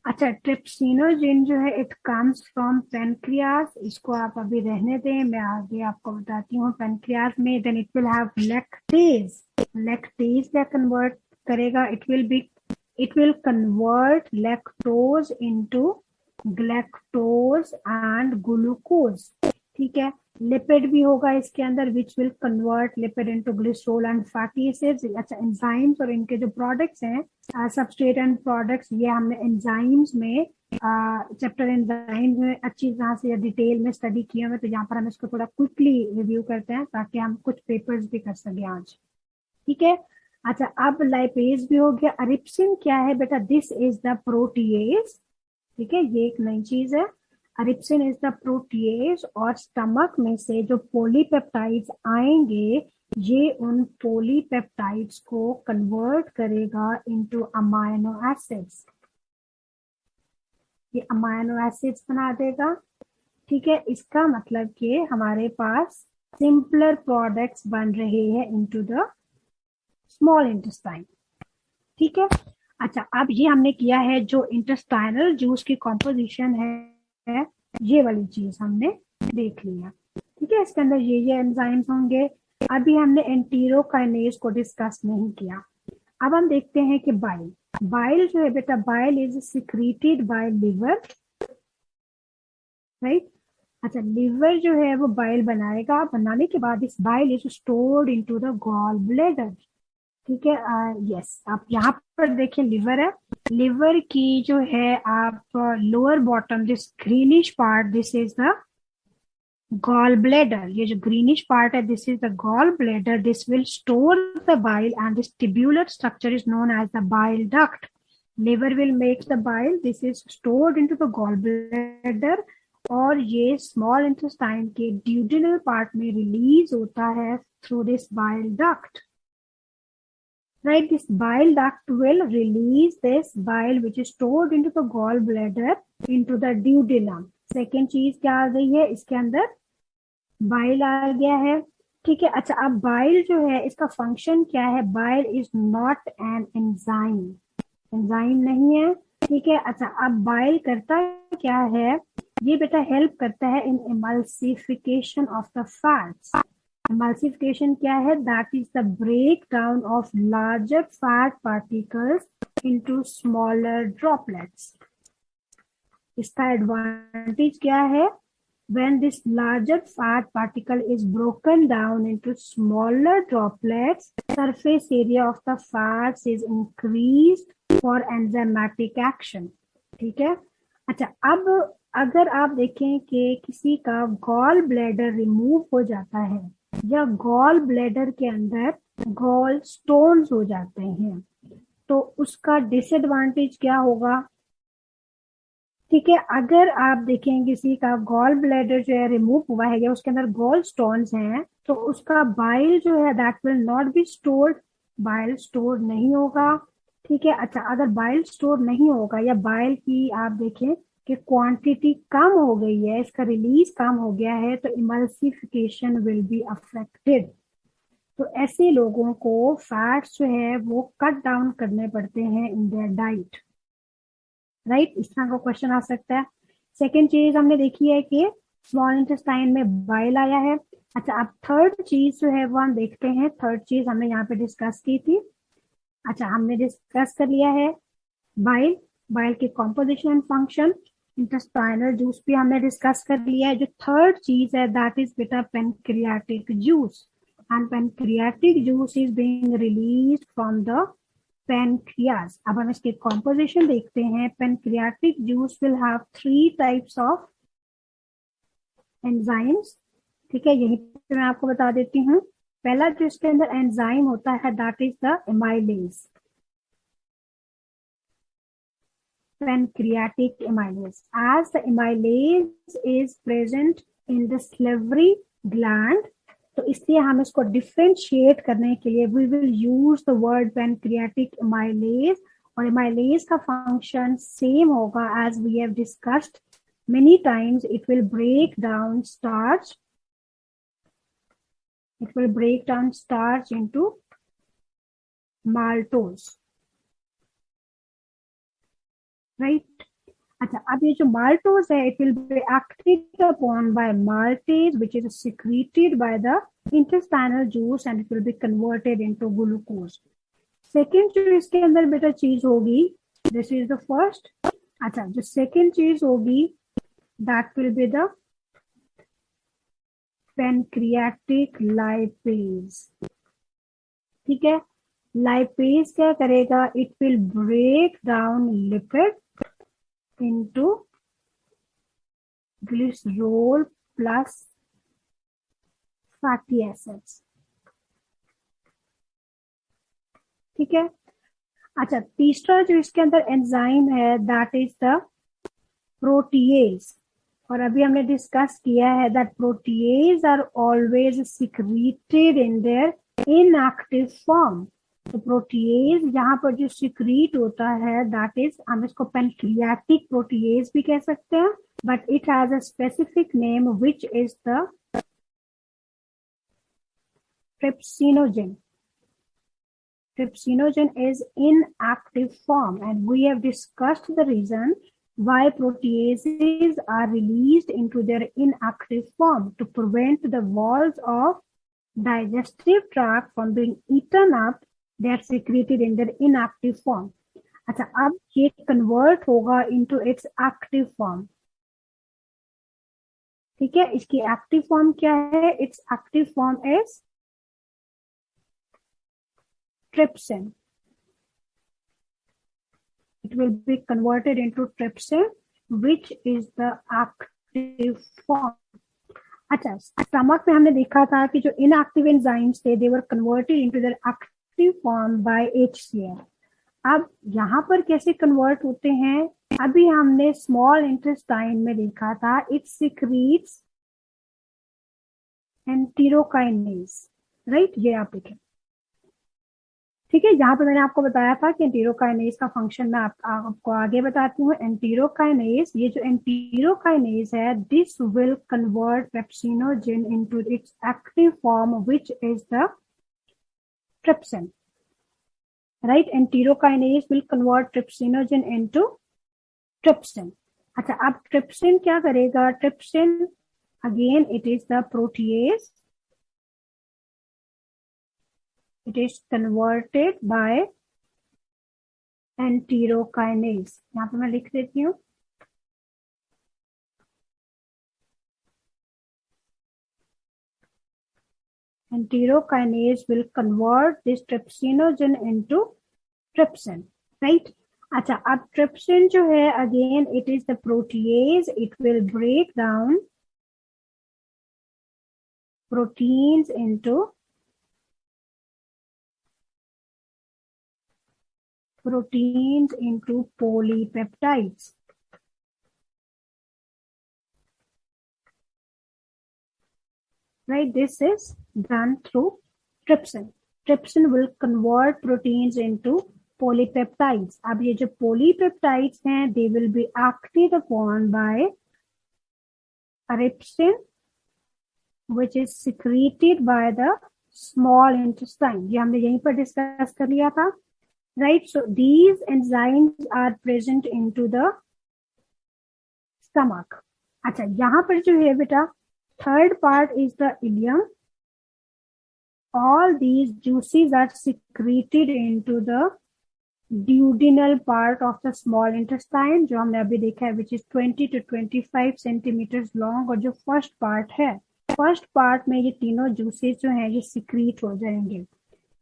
अच्छा, ट्रिप्सिनोजिन जो है इट कम्स फ्रॉम पेनक्रियास। इसको आप अभी रहने दें, मैं आगे आपको बताती हूँ पेनक्रियास में। Then it will have lactase. Lactase क्या कन्वर्ट करेगा? It will convert lactose into galactose and glucose, ठीक है। लिपिड भी होगा इसके अंदर which will convert lipid into glycerol and fatty acids. अच्छा, एंजाइम्स और इनके जो प्रोडक्ट्स हैं सबस्ट्रेट एंड प्रोडक्ट्स, ये हमने एंजाइम्स में चैप्टर एंजाइम्स में अच्छी तरह से या डिटेल में स्टडी किए हुए, तो यहाँ पर हम इसको थोड़ा क्विकली रिव्यू करते हैं ताकि हम कुछ पेपर्स भी कर सके आज, ठीक है। अच्छा, अब लाइपेज भी हो गया। अरिप्सिन क्या है बेटा? दिस इज द प्रोटीएज, ठीक है, ये एक नई चीज है। अरिप्सिन इज द प्रोटीएज और स्टमक में से जो पॉलीपेप्टाइड्स आएंगे ये उन पॉलीपेप्टाइड्स को कन्वर्ट करेगा इनटू अमाइनो एसिड्स। ये अमाइनो एसिड्स बना देगा, ठीक है। इसका मतलब कि हमारे पास सिंपलर प्रोडक्ट्स बन रहे हैं इनटू द स्मॉल इंटेस्टाइन, ठीक है। अच्छा, अब ये हमने किया है जो इंटेस्टाइनल जूस की कॉम्पोजिशन है ये वाली चीज हमने देख लिया, ठीक है। इसके अंदर ये एंजाइम्स होंगे। अभी हमने एंटीरोकाइनेज को डिस्कस नहीं किया। अब हम देखते हैं कि बाइल। बाइल जो है बेटा, bile is secreted by liver, right. अच्छा, लिवर जो है वो बाइल बनाएगा। बनाने के बाद इस bile is stored into the gall bladder, ठीक है। यस, आप यहाँ पर देखिए लिवर है। लिवर की जो है आप lower bottom this greenish part this is the gall bladder. ये जो ग्रीनिश पार्ट है this is the gall bladder. This will store the bile and this tubular structure is known as the bile duct. Liver will make the bile, this is stored into the gall bladder और ये स्मॉल इंटेस्टाइन के ड्यूडेनल पार्ट में रिलीज होता है through this bile duct, right. This bile duct will release this bile which is stored into the gallbladder into the duodenum. Second चीज क्या आ गई है? इसके अंदर बाइल आ गया है, ठीक है। अच्छा, अब बाइल जो है इसका फंक्शन क्या है? Bile is not an enzyme, enzyme नहीं है, ठीक है। अच्छा, अब बाइल करता क्या है? ये बेटा हेल्प करता है in emulsification of the fats. Emulsification क्या है? That is the breakdown of larger fat particles into smaller droplets. इसका एडवांटेज क्या है? When this larger fat particle is broken down into smaller droplets, surface area of the fats is increased for enzymatic action, ठीक है। अच्छा, अब अगर आप देखें कि किसी का गॉल ब्लैडर रिमूव हो जाता है या गॉल ब्लैडर के अंदर गॉल स्टोन्स हो जाते हैं तो उसका डिसएडवांटेज क्या होगा? ठीक है, अगर आप देखें किसी का गॉल ब्लैडर जो है रिमूव हुआ है या उसके अंदर गॉल स्टोन्स हैं, तो उसका बाइल जो है that will not be stored, bile store नहीं होगा। ठीक है, अच्छा अगर बाइल स्टोर नहीं होगा या बाइल की आप देखें कि क्वांटिटी कम हो गई है, इसका रिलीज कम हो गया है, तो इमल्सिफिकेशन विल बी अफेक्टेड। तो ऐसे लोगों को फैट्स जो है वो कट डाउन करने पड़ते हैं इन देयर डाइट। राइट, इस तरह का क्वेश्चन आ सकता है। सेकेंड चीज हमने देखी है कि स्मॉल इंटेस्टाइन में बाइल आया है। अच्छा, अब थर्ड चीज जो है वो हम देखते हैं। थर्ड चीज हमने यहाँ पे डिस्कस की थी। अच्छा, हमने डिस्कस कर लिया है बाइल, बाइल की composition and function. Intestinal juice भी हमने डिस्कस कर लिया है। जो थर्ड चीज है दैट इज बेटा pancreatic juice, and pancreatic juice is being released from the pancreas. अब हम इसके कॉम्पोजिशन देखते हैं। Pancreatic juice will have 3 types of enzymes. ठीक है, यही पे मैं आपको बता देती हूँ। पहला जो इसके अंदर एंजाइम होता है that is the amylase, pancreatic amylase. As the amylase is present in the salivary gland, तो इसलिए हम इसको डिफ्रेंशिएट करने के लिए we will use the word pancreatic amylase. और एमाइलेज का फंक्शन सेम होगा as we have discussed many times. It will break down starch, it will break down starch into maltose, right? अच्छा, अब ये जो maltose है it will be acted upon by maltase which is secreted by the intestinal juice and it will be converted into glucose. Second जो इसके अंदर बेटा चीज होगी, दिस इज द फर्स्ट। अच्छा, जो सेकेंड चीज होगी that will be the pancreatic lipase. ठीक है, लाइपेज क्या करेगा, it will break down lipid into glycerol plus fatty acids। ठीक है, अच्छा तीसरा जो इसके अंदर एंजाइम है दैट इज द प्रोटीएज। और अभी हमने डिस्कस किया है that protease are always secreted in their inactive form. तो प्रोटीएज यहाँ पर जो सिक्रीट होता है दैट इज, हम इसको पेनक्रियाटिक प्रोटीएज भी कह सकते हैं, but it has a specific name which is the trypsinogen. Trypsinogen is inactive form and we have discussed the reason why proteases are released into their inactive form to prevent the walls of digestive tract from being eaten up. They are secreted in their inactive form. अच्छा, अब ये कन्वर्ट होगा into its active form। ठीक है, इसकी एक्टिव फॉर्म क्या है, it's active form is trypsin. It will be converted into trypsin which is the active form. अच्छा, स्टमक में हमने देखा था कि जो इनएक्टिव एंजाइम्स थे they were converted into their active form by HCl। अब यहाँ पर कैसे कन्वर्ट होते हैं, अभी हमने स्मॉल इंटेस्टाइन में देखा था इट सिक्रीट्स एंटेरोकाइनेज, राइट, ये आप देखें। ठीक है, यहाँ पे मैंने आपको बताया था कि एंटेरोकाइनेज का फंक्शन मैं आपको आगे बताती हूँ। एंटेरोकाइनेज, ये जो एंटेरोकाइनेज है this will convert pepsinogen into its active form which is the trypsin, right. Enterokinase will convert trypsinogen into trypsin. अच्छा, अब ट्रिप्सिन क्या करेगा, trypsin again it is the protease, it is converted by enterokinase। यहाँ पे मैं लिख देती हूँ, enterokinase will convert this trypsinogen into trypsin, right। अच्छा, अब trypsin जो है again it is the protease, it will break down proteins into polypeptides। right? This is done through trypsin. Trypsin will convert proteins into polypeptides. अब ये जो polypeptides हैं, they will be acted upon by trypsin, which is secreted by the small intestine. ये हमने यहीं पर डिस्कस कर लिया था, right? So these enzymes are present into the stomach. अच्छा, यहाँ पर जो है बेटा, third part is the ileum. All these juices are secreted into the duodenal part of the small intestine, जो हमने अभी देखा है, which is 20 to 25 centimeters long. और जो first part है, first part में ये तीनों juices जो हैं ये secrete हो जाएंगे.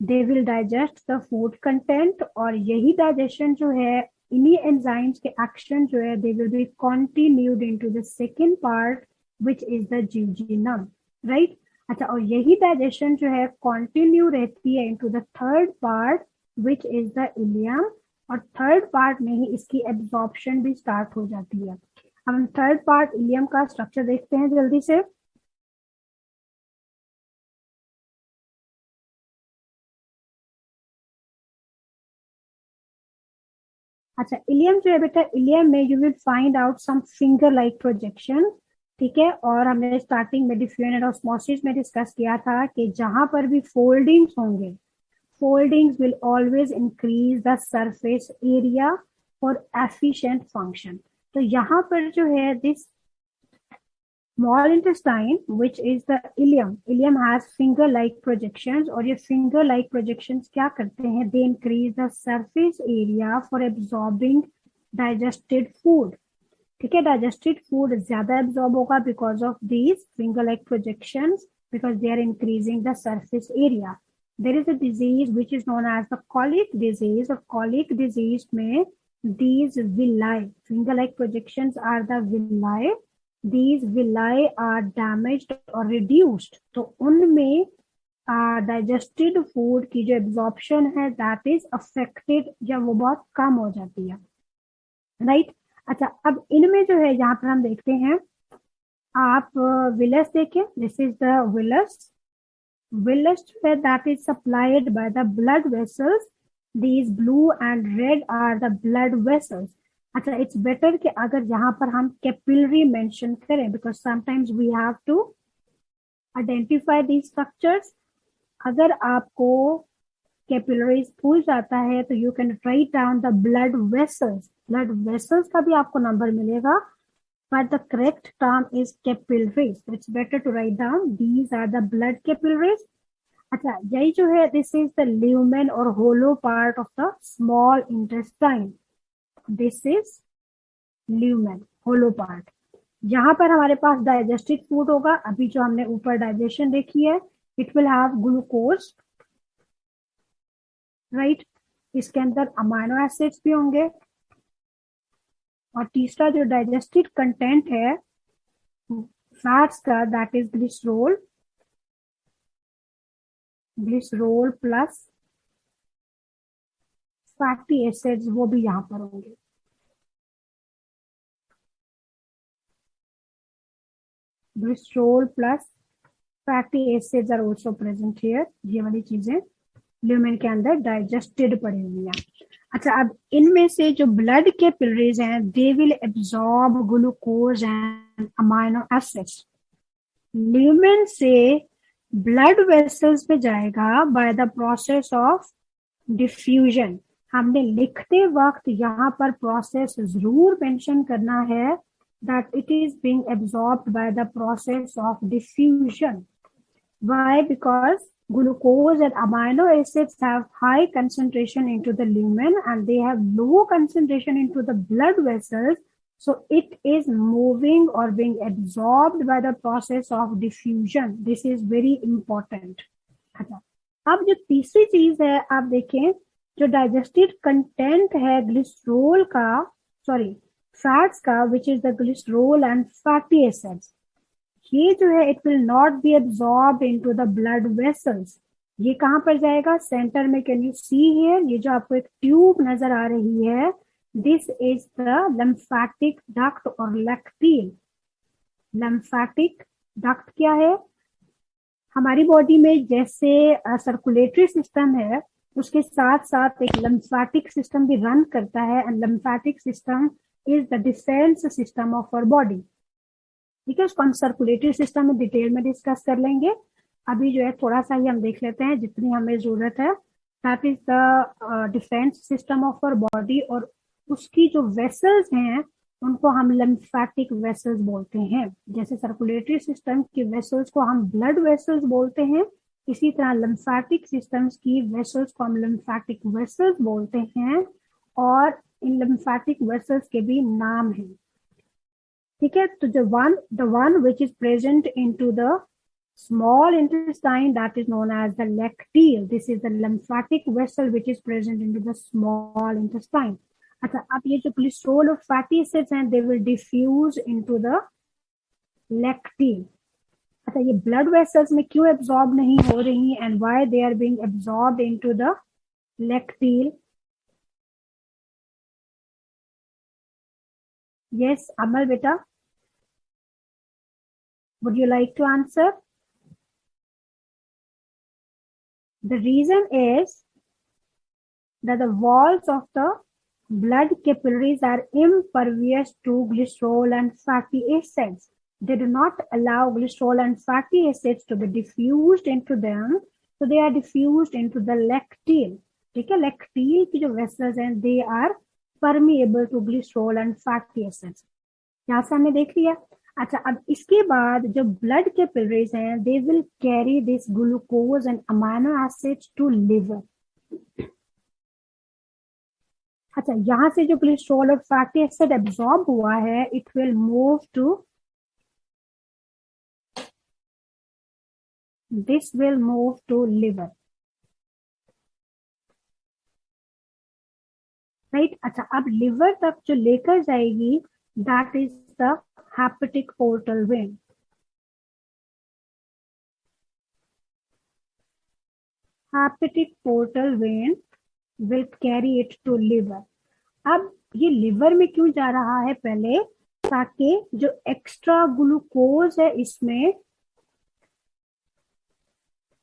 They will digest the food content, और यही digestion जो है, इन्हीं enzymes के action जो है, they will be continued into the second part, which is the jejunum, right? अच्छा, और यही डाइजेशन जो है कंटिन्यू रहती है into the third part, which is the ilium, और थर्ड पार्ट में ही इसकी एब्जॉर्प्शन भी स्टार्ट हो जाती है. अब हम थर्ड पार्ट इलियम का स्ट्रक्चर देखते हैं जल्दी से. अच्छा, इलियम जो है बेटा, इलियम में you will find out some finger like projection, ठीक है. और हमने स्टार्टिंग में डिफ्यूजन एंड ऑस्मोसिस में डिस्कस किया था कि जहां पर भी फोल्डिंग्स होंगे, foldings will always increase the surface area for efficient function. तो यहाँ पर जो है this small intestine, which is the ileum has finger like projections, और ये finger like projections क्या करते हैं, they increase the surface area for absorbing digested food. ठीक है, digested food ज्यादा absorb होगा because of these finger like projections, because they are increasing the surface area. There is a disease which is known as the colic disease, और colic disease में these villi, finger like projections are the villi. These villi are damaged or reduced, तो उनमें डाइजेस्टेड फूड की जो एब्जॉर्प्शन है दैट इज अफेक्टेड, जब वो बहुत कम हो जाती है, राइट? अच्छा, अब इनमें जो है यहाँ पर हम देखते हैं, आप विलस देखें, this is the villus. Villus जो है that is supplied by the blood vessels. These blue and red are the blood vessels. अच्छा, इट्स बेटर कि अगर यहाँ पर हम कैपिलरी मेंशन करें, because sometimes we have to identify the structures. अगर आपको कैपिलरीज भूल जाता है तो you can write down the blood vessels. Blood vessels का भी आपको नंबर मिलेगा, but the correct term is capillaries. It's better to write down these are the blood capillaries. अच्छा, यही जो है दिस इज द ल्यूमेन और hollow part of the small intestine. This is lumen, hollow part. यहाँ पर हमारे पास डाइजेस्टेड फूड होगा. अभी जो हमने ऊपर डाइजेशन देखी है, it will have glucose, right? इसके अंदर अमाइनो एसिड्स भी होंगे. और तीसरा जो डाइजेस्टेड कंटेंट है फैट्स का, that is glycerol. Glycerol plus fatty acids, वो भी यहाँ पर होंगे. Glycerol plus fatty acids are also present here. ये वाली चीजें ल्यूमेन के अंदर डाइजेस्टेड पड़ी हुई है. अच्छा, अब इनमें से जो ब्लड कैपिलरीज हैं, they will absorb glucose and amino acids. Lumen से ब्लड वेसल्स में जाएगा by the process of diffusion. हमने लिखते वक्त यहाँ पर प्रोसेस जरूर मेंशन करना है, that it is being absorbed by the process of diffusion. Why? Because glucose and amino acids have high concentration into the lumen and they have low concentration into the blood vessels. So it is moving or being absorbed by the process of diffusion. This is very important. अब जो तीसरी चीज है, आप देखें, जो डाइजेस्टेड कंटेंट है ग्लिसरोल का, सॉरी फैट्स का, which is the glycerol and fatty acids, ये जो है it will not B absorb into the blood vessels. ये कहां पर जाएगा? सेंटर में. कैन यू सी हियर, ये जो आपको एक ट्यूब नजर आ रही है, this is the lymphatic duct और लैक्टील. लिम्फेटिक डक्ट क्या है? हमारी बॉडी में जैसे सर्कुलेटरी सिस्टम है, उसके साथ साथ एक लिम्फेटिक सिस्टम भी रन करता है, and lymphatic system is the defence system of our body. ठीक है, उसको हम सर्कुलेटरी सिस्टम में डिटेल में डिस्कस कर लेंगे। अभी जो है थोड़ा सा ही हम देख लेते हैं जितनी हमें जरूरत है। That is the defence system of our body, और उसकी जो वेसल्स हैं उनको हम लिम्फेटिक वेसल्स बोलते हैं। जैसे सर्कुलेटरी सिस्टम की वेसल्स को हम ब्लड वेसल्स बोलते हैं, इसी तरह लिम्फेटिक सिस्टम्स की वेसल्स को हम लिम्फेटिक वेसल्स बोलते हैं, और इन लिम्फेटिक वेसल्स के भी नाम हैं। ठीक है, तो the one which is present into the small intestine, that is known as the lacteal. This is the lymphatic vessel which is present into the small intestine. अच्छा, अब ये जो कोलेस्ट्रॉल और फैटी एसिड्स हैं, they will diffuse into the lacteal. अच्छा, ये ब्लड वेसल्स में क्यों एब्जॉर्ब नहीं हो रही and why they are being absorbed into the lacteal? Yes, Amal बेटा, would you like to answer? The reason is that the walls of the blood capillaries are impervious to glycerol and fatty acids. They do not allow glycerol and fatty acids to be diffused into them, so they are diffused into the lacteal. ठीक है, lacteal की जो vessels हैं, they are permeable to glycerol and fatty acids. यहाँ से हमने देख लिया। अच्छा, अब इसके बाद जो ब्लड कैपिलरीज हैं, they will carry this glucose and amino acids to liver. अच्छा, यहाँ से जो कोलेस्ट्रॉल और फैटी एसिड एब्जॉर्ब हुआ है, it will move to liver, right. अच्छा, अब लिवर तक जो लेकर जाएगी, that is the hepatic portal vein. Hepatic portal vein will carry it to liver. अब ये लिवर में क्यों जा रहा है? पहले ताकि जो एक्स्ट्रा ग्लूकोज है, इसमें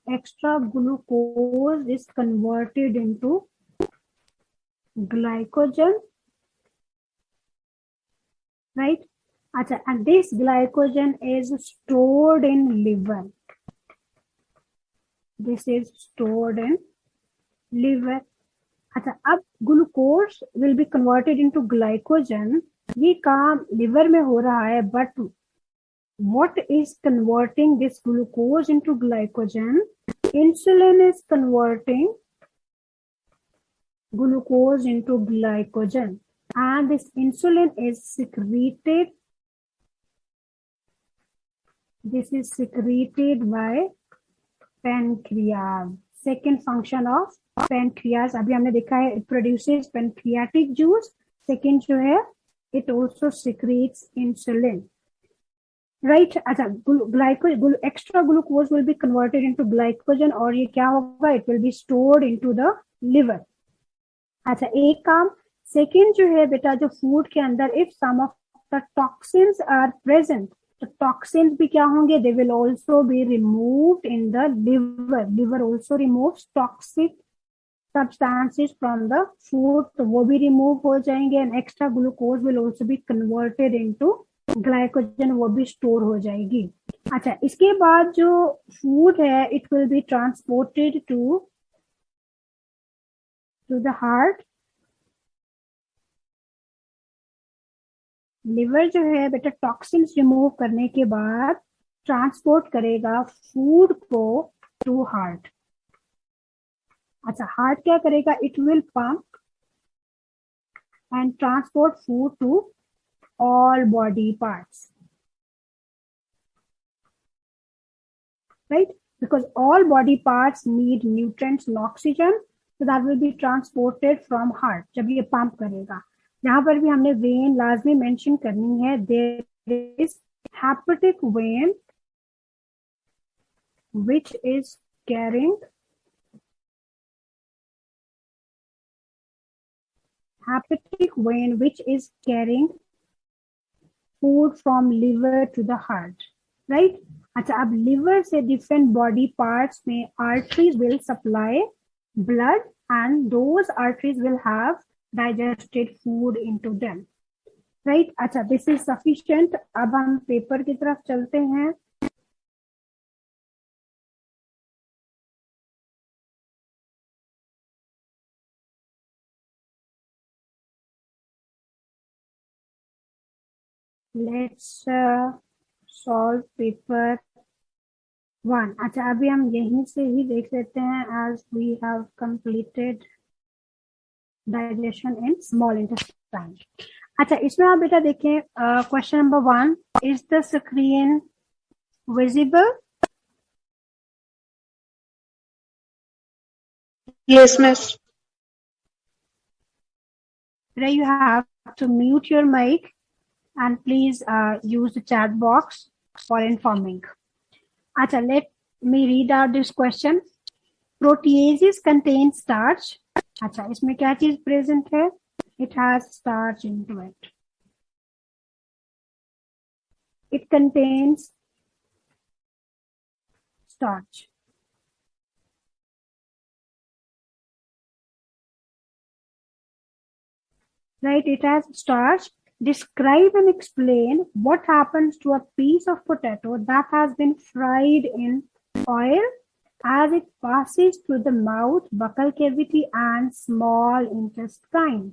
extra glucose is converted into glycogen, right. अच्छा, and this glycogen is stored in liver, this is stored in liver. अच्छा, अब glucose will be converted into glycogen, ये काम लिवर में हो रहा है, but what is converting this glucose into glycogen? Insulin is converting glucose into glycogen, and this insulin is secreted, this is secreted by pancreas. Second function of pancreas अभी हमने देखा है, it produces pancreatic juice. Second जो है, it also secretes insulin, right? अच्छा, extra glucose will be converted into glycogen, और ये क्या होगा? It will be stored into the liver. अच्छा, एक काम। सेकेंड जो है बेटा, जो फूड के अंदर if some of the toxins are present, तो टॉक्सिन्स भी क्या होंगे? They will also be removed in the liver. Liver also removes toxic substances from the food, तो वो भी रिमूव हो जाएंगे, and extra glucose will also be converted into glycogen, वो भी स्टोर हो जाएगी। अच्छा, इसके बाद जो फूड है, it will be transported to the heart. Liver जो है बेटा, टॉक्सिन्स रिमूव करने के बाद ट्रांसपोर्ट करेगा फूड को टू हार्ट। अच्छा, हार्ट क्या करेगा? It will pump and transport food to all body parts, right, because all body parts need nutrients and oxygen, so that will be transported from heart जब ये पंप करेगा। यहाँ पर भी हमने वेन लाजमी मेंशन करनी है। there is hepatic vein which is carrying food from liver to the heart, right? अच्छा, अब लिवर से डिफरेंट बॉडी पार्ट्स में arteries will supply blood and those arteries will have digested food into them, right. अच्छा, दिस इज सफिशिएंट। अब हम पेपर की तरफ चलते हैं। Let's solve paper 1। अच्छा, अभी हम यहीं से ही देख लेते हैं as we have completed digestion in small intestine. अच्छा, इसमें आप बेटा देखें, question number 1, is the screen visible? Yes, miss. You have to mute your mic and please use the chat box for informing. Acha, let me read out this question. Proteases contain starch. अच्छा, इसमें क्या चीज प्रेजेंट है? It has starch into it. It contains starch. Right, it has starch. Describe and explain what happens to a piece of potato that has been fried in oil as it passes through the mouth, buccal cavity and small intestine.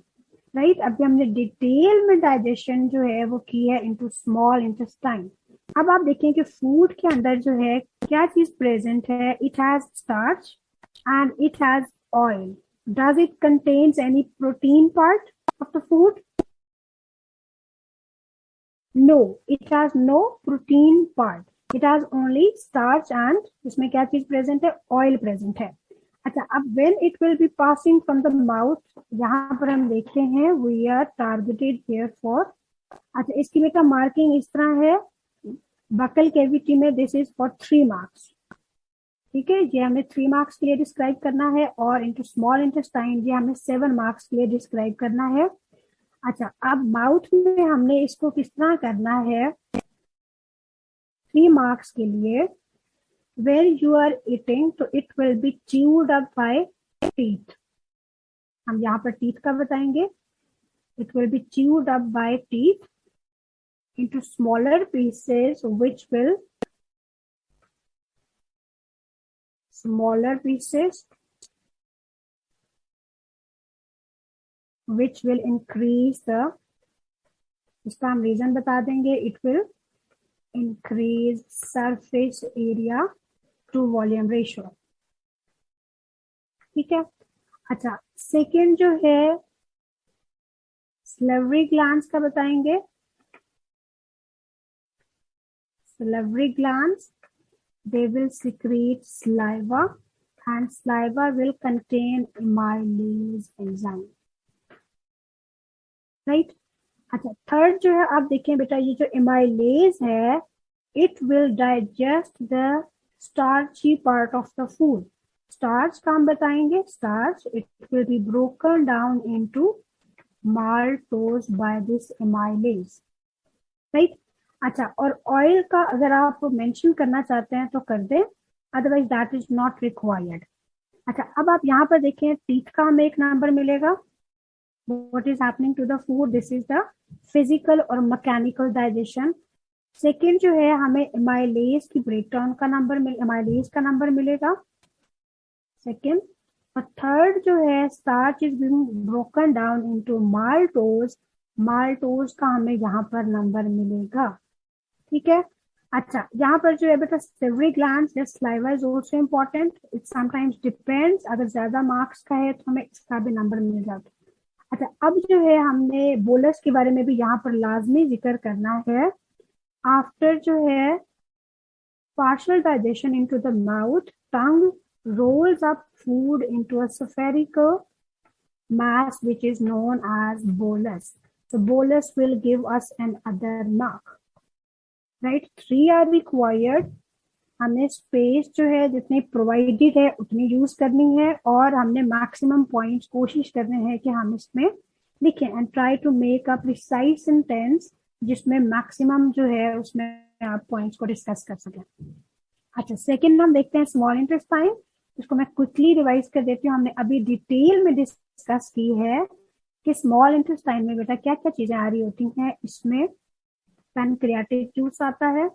Right, अभी हमने डिटेल में डाइजेशन जो है वो की है इनटू स्मॉल इंटेस्टाइन। अब आप देखें कि फूड के अंदर जो है क्या चीज प्रेजेंट है? It has starch and it has oil. Does it contains any protein part of the food? No, it has no protein part. It has only starch and इसमें क्या चीज प्रेजेंट है? ऑयल प्रेजेंट है। अच्छा, अब when it will be passing from the mouth, यहाँ पर हम देखते हैं we are targeted here for। अच्छा, इसकी बेटा मार्किंग इस तरह है, बकल कैविटी में दिस इज फॉर 3 मार्क्स। ठीक है, ये हमें 3 मार्क्स के लिए डिस्क्राइब करना है और इनटू स्मॉल इंटेस्टाइन ये हमें 7 मार्क्स के लिए डिस्क्राइब करना है। अच्छा, अब माउथ में हमने इसको किस तरह करना है 3 मार्क्स के लिए? वेर यू आर ईटिंग तो it will B chewed up by teeth. हम यहाँ पर टीथ का बताएंगे। It will B chewed up by teeth into smaller pieces which will increase the, इसका हम रीजन बता देंगे, it will increase surface area to volume ratio. ठीक है। अच्छा, सेकेंड जो है salivary glands का बताएंगे। salivary glands, they will secrete saliva and saliva will contain amylase enzyme, right? अच्छा, थर्ड जो है आप देखें बेटा, ये जो amylase है it will digest the starchy part of the food. starch का हम बताएंगे, starch it will be broken down into maltose by this amylase, right? अच्छा, और ऑयल का अगर आप मेंशन करना चाहते हैं तो कर दें, otherwise that is not required. अच्छा, अब आप यहाँ पर देखें टीथ का हमें एक नंबर मिलेगा। What is happening to the food? This is the physical और मैकेनिकल डाइजेशन। सेकेंड जो है हमें एमाइलेज की ब्रेकडाउन का नंबर एमाइलेज का नंबर मिलेगा सेकेंड। और थर्ड जो है starch is being broken down into maltose. Maltose का हमें यहाँ पर नंबर मिलेगा। ठीक है। अच्छा, यहाँ पर जो है बेटा salivary glands, saliva is also important. It sometimes depends, अगर ज्यादा मार्क्स का है तो हमें इसका भी नंबर मिल जाता है। अच्छा, अब जो है हमने बोलस के बारे में भी यहाँ पर लाजमी जिक्र करना है। आफ्टर जो है partial digestion into the mouth, tongue rolls up food into a spherical mass which is known as bolus. So bolus will give us another mark. Right, 3 are required. हमें स्पेस जो है जितनी प्रोवाइडेड है उतनी यूज करनी है और हमने मैक्सिमम पॉइंट्स कोशिश करने हैं कि हम इसमें लिखें and try to make a precise sentence जिसमें मैक्सिमम जो है उसमें आप पॉइंट्स को डिस्कस कर सकें। अच्छा, सेकंड हम देखते हैं स्मॉल इंटेस्टाइन। इसको मैं क्विकली रिवाइज कर देती हूँ। हमने अभी डिटेल में डिस्कस की है कि स्मॉल इंटेस्टाइन में बेटा क्या क्या चीजें आ रही होती हैं। इसमें पैनक्रियाटिक जूस आता है।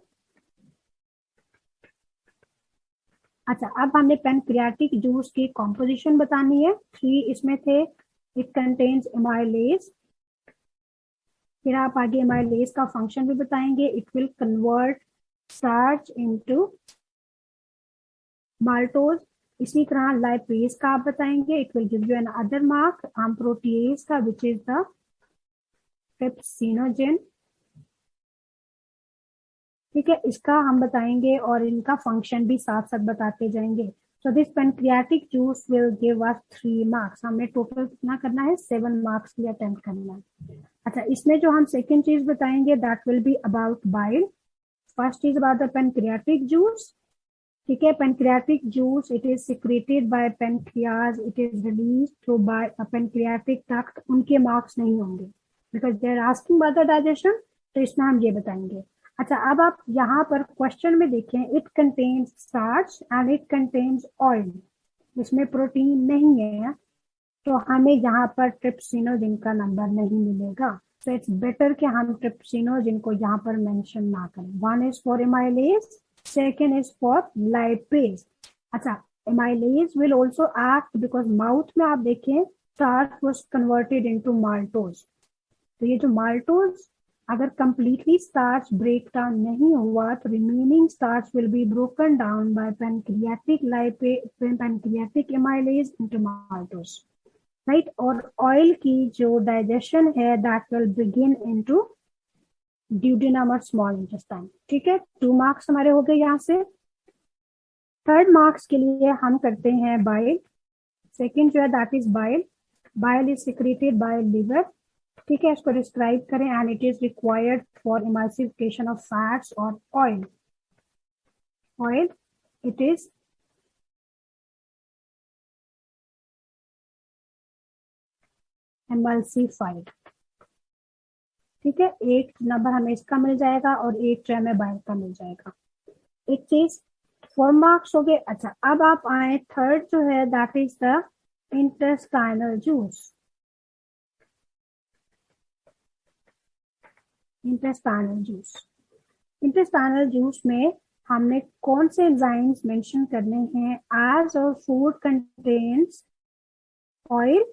अच्छा, अब हमने पैनक्रियाटिक जूस की कॉम्पोजिशन बतानी है। 3 इसमें थे। It contains amylase. फिर आप आगे एमाइलेज का फंक्शन भी बताएंगे। It will convert starch into maltose. इसी तरह लाइपेज का आप बताएंगे। It will give you another mark um protease का विच इज द पेप्सिनोजेन। ठीक है, इसका हम बताएंगे और इनका फंक्शन भी साथ साथ बताते जाएंगे। So this pancreatic juice will give us 3 marks. हमें टोटल कितना करना है, 7 मार्क्स के लिए अटेम्प्ट करना है। अच्छा, इसमें जो हम सेकेंड चीज बताएंगे that will be about bile. First is about the pancreatic juice. ठीक है, pancreatic juice it is secreted by pancreas, it is release through by pancreatic duct. उनके मार्क्स नहीं होंगे because they are asking about the digestion, तो इसमें हम ये बताएंगे। अच्छा, अब आप यहाँ पर क्वेश्चन में देखें, it contains starch and it contains oil. इसमें प्रोटीन नहीं है, तो हमें यहाँ पर ट्रिप्सिनोजिन का नंबर नहीं मिलेगा। सो इट्स बेटर कि हम ट्रिप्सिनोजिन को यहाँ पर मेंशन ना करें। 1 is for amylase, second is for lipase. अच्छा, amylase will also act because mouth में आप देखें starch was converted into maltose. तो ये जो माल्टोज अगर कंप्लीटली स्टार्च ब्रेक डाउन नहीं हुआ तो remaining starch will be broken down by pancreatic amylase into maltose, right. और ऑयल की जो डाइजेशन है that will begin into duodenum और स्मॉल इंटेस्टाइन। ठीक है, 2 मार्क्स हमारे हो गए यहाँ से। थर्ड मार्क्स के लिए हम करते हैं बाइल। सेकेंड जो है that is bile. Bile is secreted by liver. ठीक है, इसको डिस्क्राइब करें। And it is required for emulsification of fats और oil. Oil it is emulsified. ठीक है, एक नंबर हमें इसका मिल जाएगा और एक जो हमें बाइल का मिल जाएगा। एक चीज 4 मार्क्स हो गए। अच्छा, अब आप आए थर्ड जो है that is the intestinal juice. Intestinal juice, intestinal juice में हमने कौन से एंजाइम्स मेंशन करने हैं। एज और food contains oil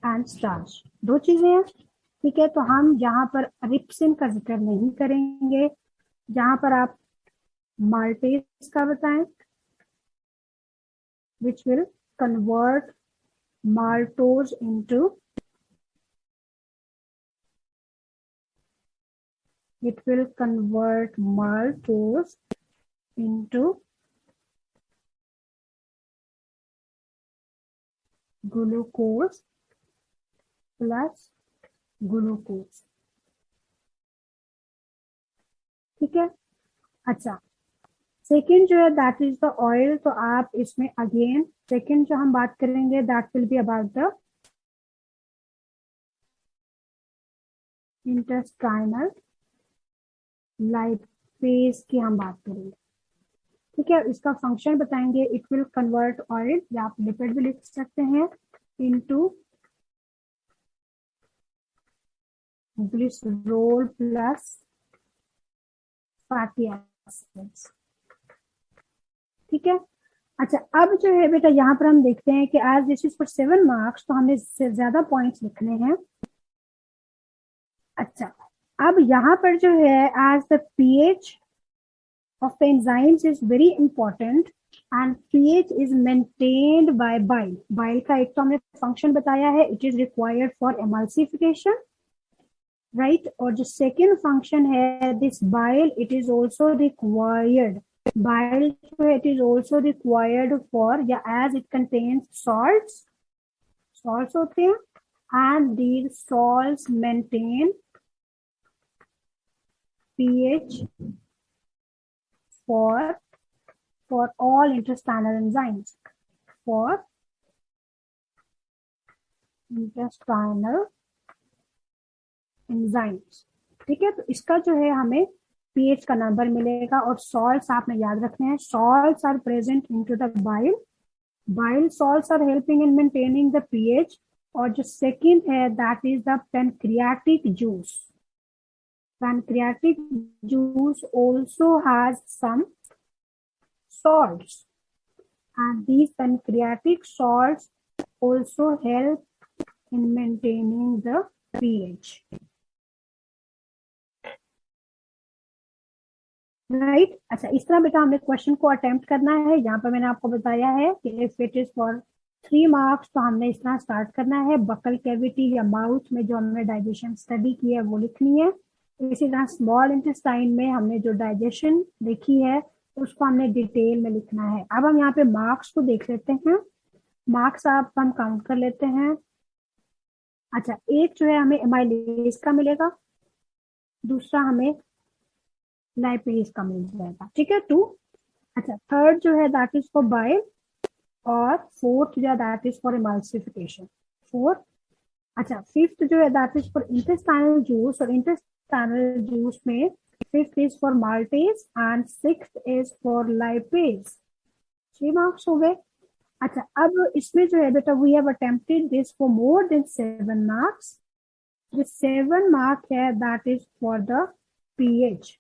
and starch, 2 चीजें हैं। ठीक है, तो हम यहाँ पर रिप्सिन का जिक्र नहीं करेंगे। जहां पर आप माल्टेज का बताएं which will convert maltose into, it will convert maltose into glucose plus glucose। ठीक है, अच्छा सेकेंड जो है दैट इज द ऑयल। तो आप इसमें अगेन सेकेंड जो हम बात करेंगे that will be about the intestinal lipase की हम बात करेंगे। ठीक है, इसका फंक्शन बताएंगे। इट विल कन्वर्ट ऑयल, या आप लिपिड भी लिख सकते हैं, into glycerol plus fatty acids. ठीक है, अच्छा अब जो है बेटा यहाँ पर हम देखते हैं कि आज दिस इज फॉर 7 मार्क्स, तो हमने ज्यादा पॉइंट्स लिखने हैं। अच्छा, अब यहाँ पर जो है as the pH of the enzymes is very important and pH is maintained by bile। bile का एक तो हमने फंक्शन बताया है, it is required for emulsification, right। और जो सेकेंड फंक्शन है this bile it is also required, bile जो है it is also required for, या as it contains salts, salts होते हैं and these salts maintain pH for all intestinal enzymes, for intestinal enzymes। ठीक है, तो इसका जो है हमें पीएच का नंबर मिलेगा। और सॉल्ट्स आपने याद रखने हैं, salts are present into the bile, bile salts are helping in maintaining the pH. और जो सेकंड है that is the pancreatic juice, pancreatic juice also has some salts, and these pancreatic salts also help in maintaining the pH. Right, अच्छा इस तरह बेटा हमें क्वेश्चन को अटेम्प्ट करना है। यहाँ पर मैंने आपको बताया है कि if it is for 3 marks तो हमने इस तरह स्टार्ट करना है, बकल कैविटी या माउथ में जो हमने डाइजेशन स्टडी की है वो लिखनी है। इसी तरह स्मॉल इंटेस्टाइन में हमने जो डाइजेशन देखी है उसको हमने डिटेल में लिखना है। अब हम यहाँ पे मार्क्स को देख लेते हैं, मार्क्स आप हम काउंट कर लेते हैं। अच्छा, एक जो है हमें एमाइलेज का मिलेगा, दूसरा हमें लाइपेज का मिल जाएगा, ठीक है 2। अच्छा, थर्ड जो है दैट इज फॉर बाइल, और फोर्थ जो है दैट इज फॉर एमल्सिफिकेशन 4। अच्छा, फिफ्थ जो है that is for intestinal juice, और इंटेस्टाइनल जूस में fifth is for maltase and sixth is for lipase. 3 marks हो गए। अच्छा, अब इसमें जो है बेटा we have attempted this for more than 7 marks. जो 7 मार्क है that is for the pH.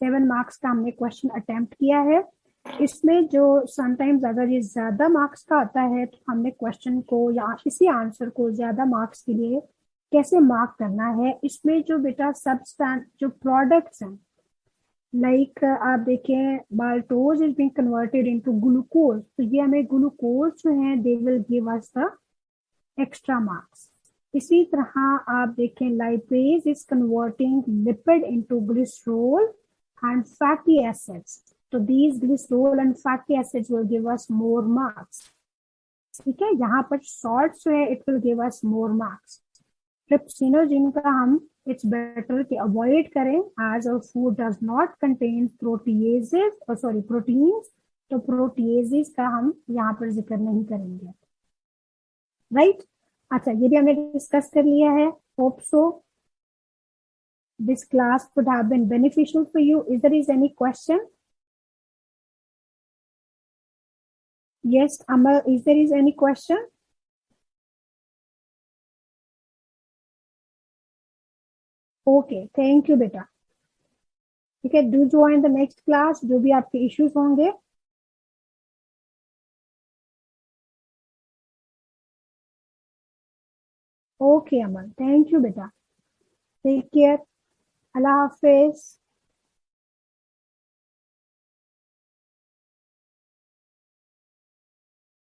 7 marks का हमने क्वेश्चन अटेम्प्ट किया है। इसमें जो समटाइम्स अगर ये ज्यादा मार्क्स का आता है तो हमने क्वेश्चन को या इसी आंसर को ज्यादा मार्क्स के लिए कैसे मार्क करना है, इसमें जो बेटा सबस्टेंस जो प्रोडक्ट्स हैं लाइक आप देखें maltose is being converted into glucose, तो ये हमें ग्लूकोज जो है they will give us the extra marks. इसी तरह आप देखें lipase is converting lipid into glycerol and fatty acids, so these glycerol and fatty acids will give us more marks। ठीक है, यहाँ पर salt जो है it will give us more marks। Trypsinogen का हम it's better कि avoid करें as our food does not contain proteases or sorry proteins, तो proteases का हम यहाँ पर जिक्र नहीं करेंगे, राइट। अच्छा, ये भी हमने डिस्कस कर लिया है। Hope so this class could have been beneficial for you. If there is any question? Yes, Amal, if there is any question? Okay, thank you beta। ठीक है, do join the next class, जो भी आपके issues होंगे। Okay Amal, thank you beta, take care, Allah Hafiz।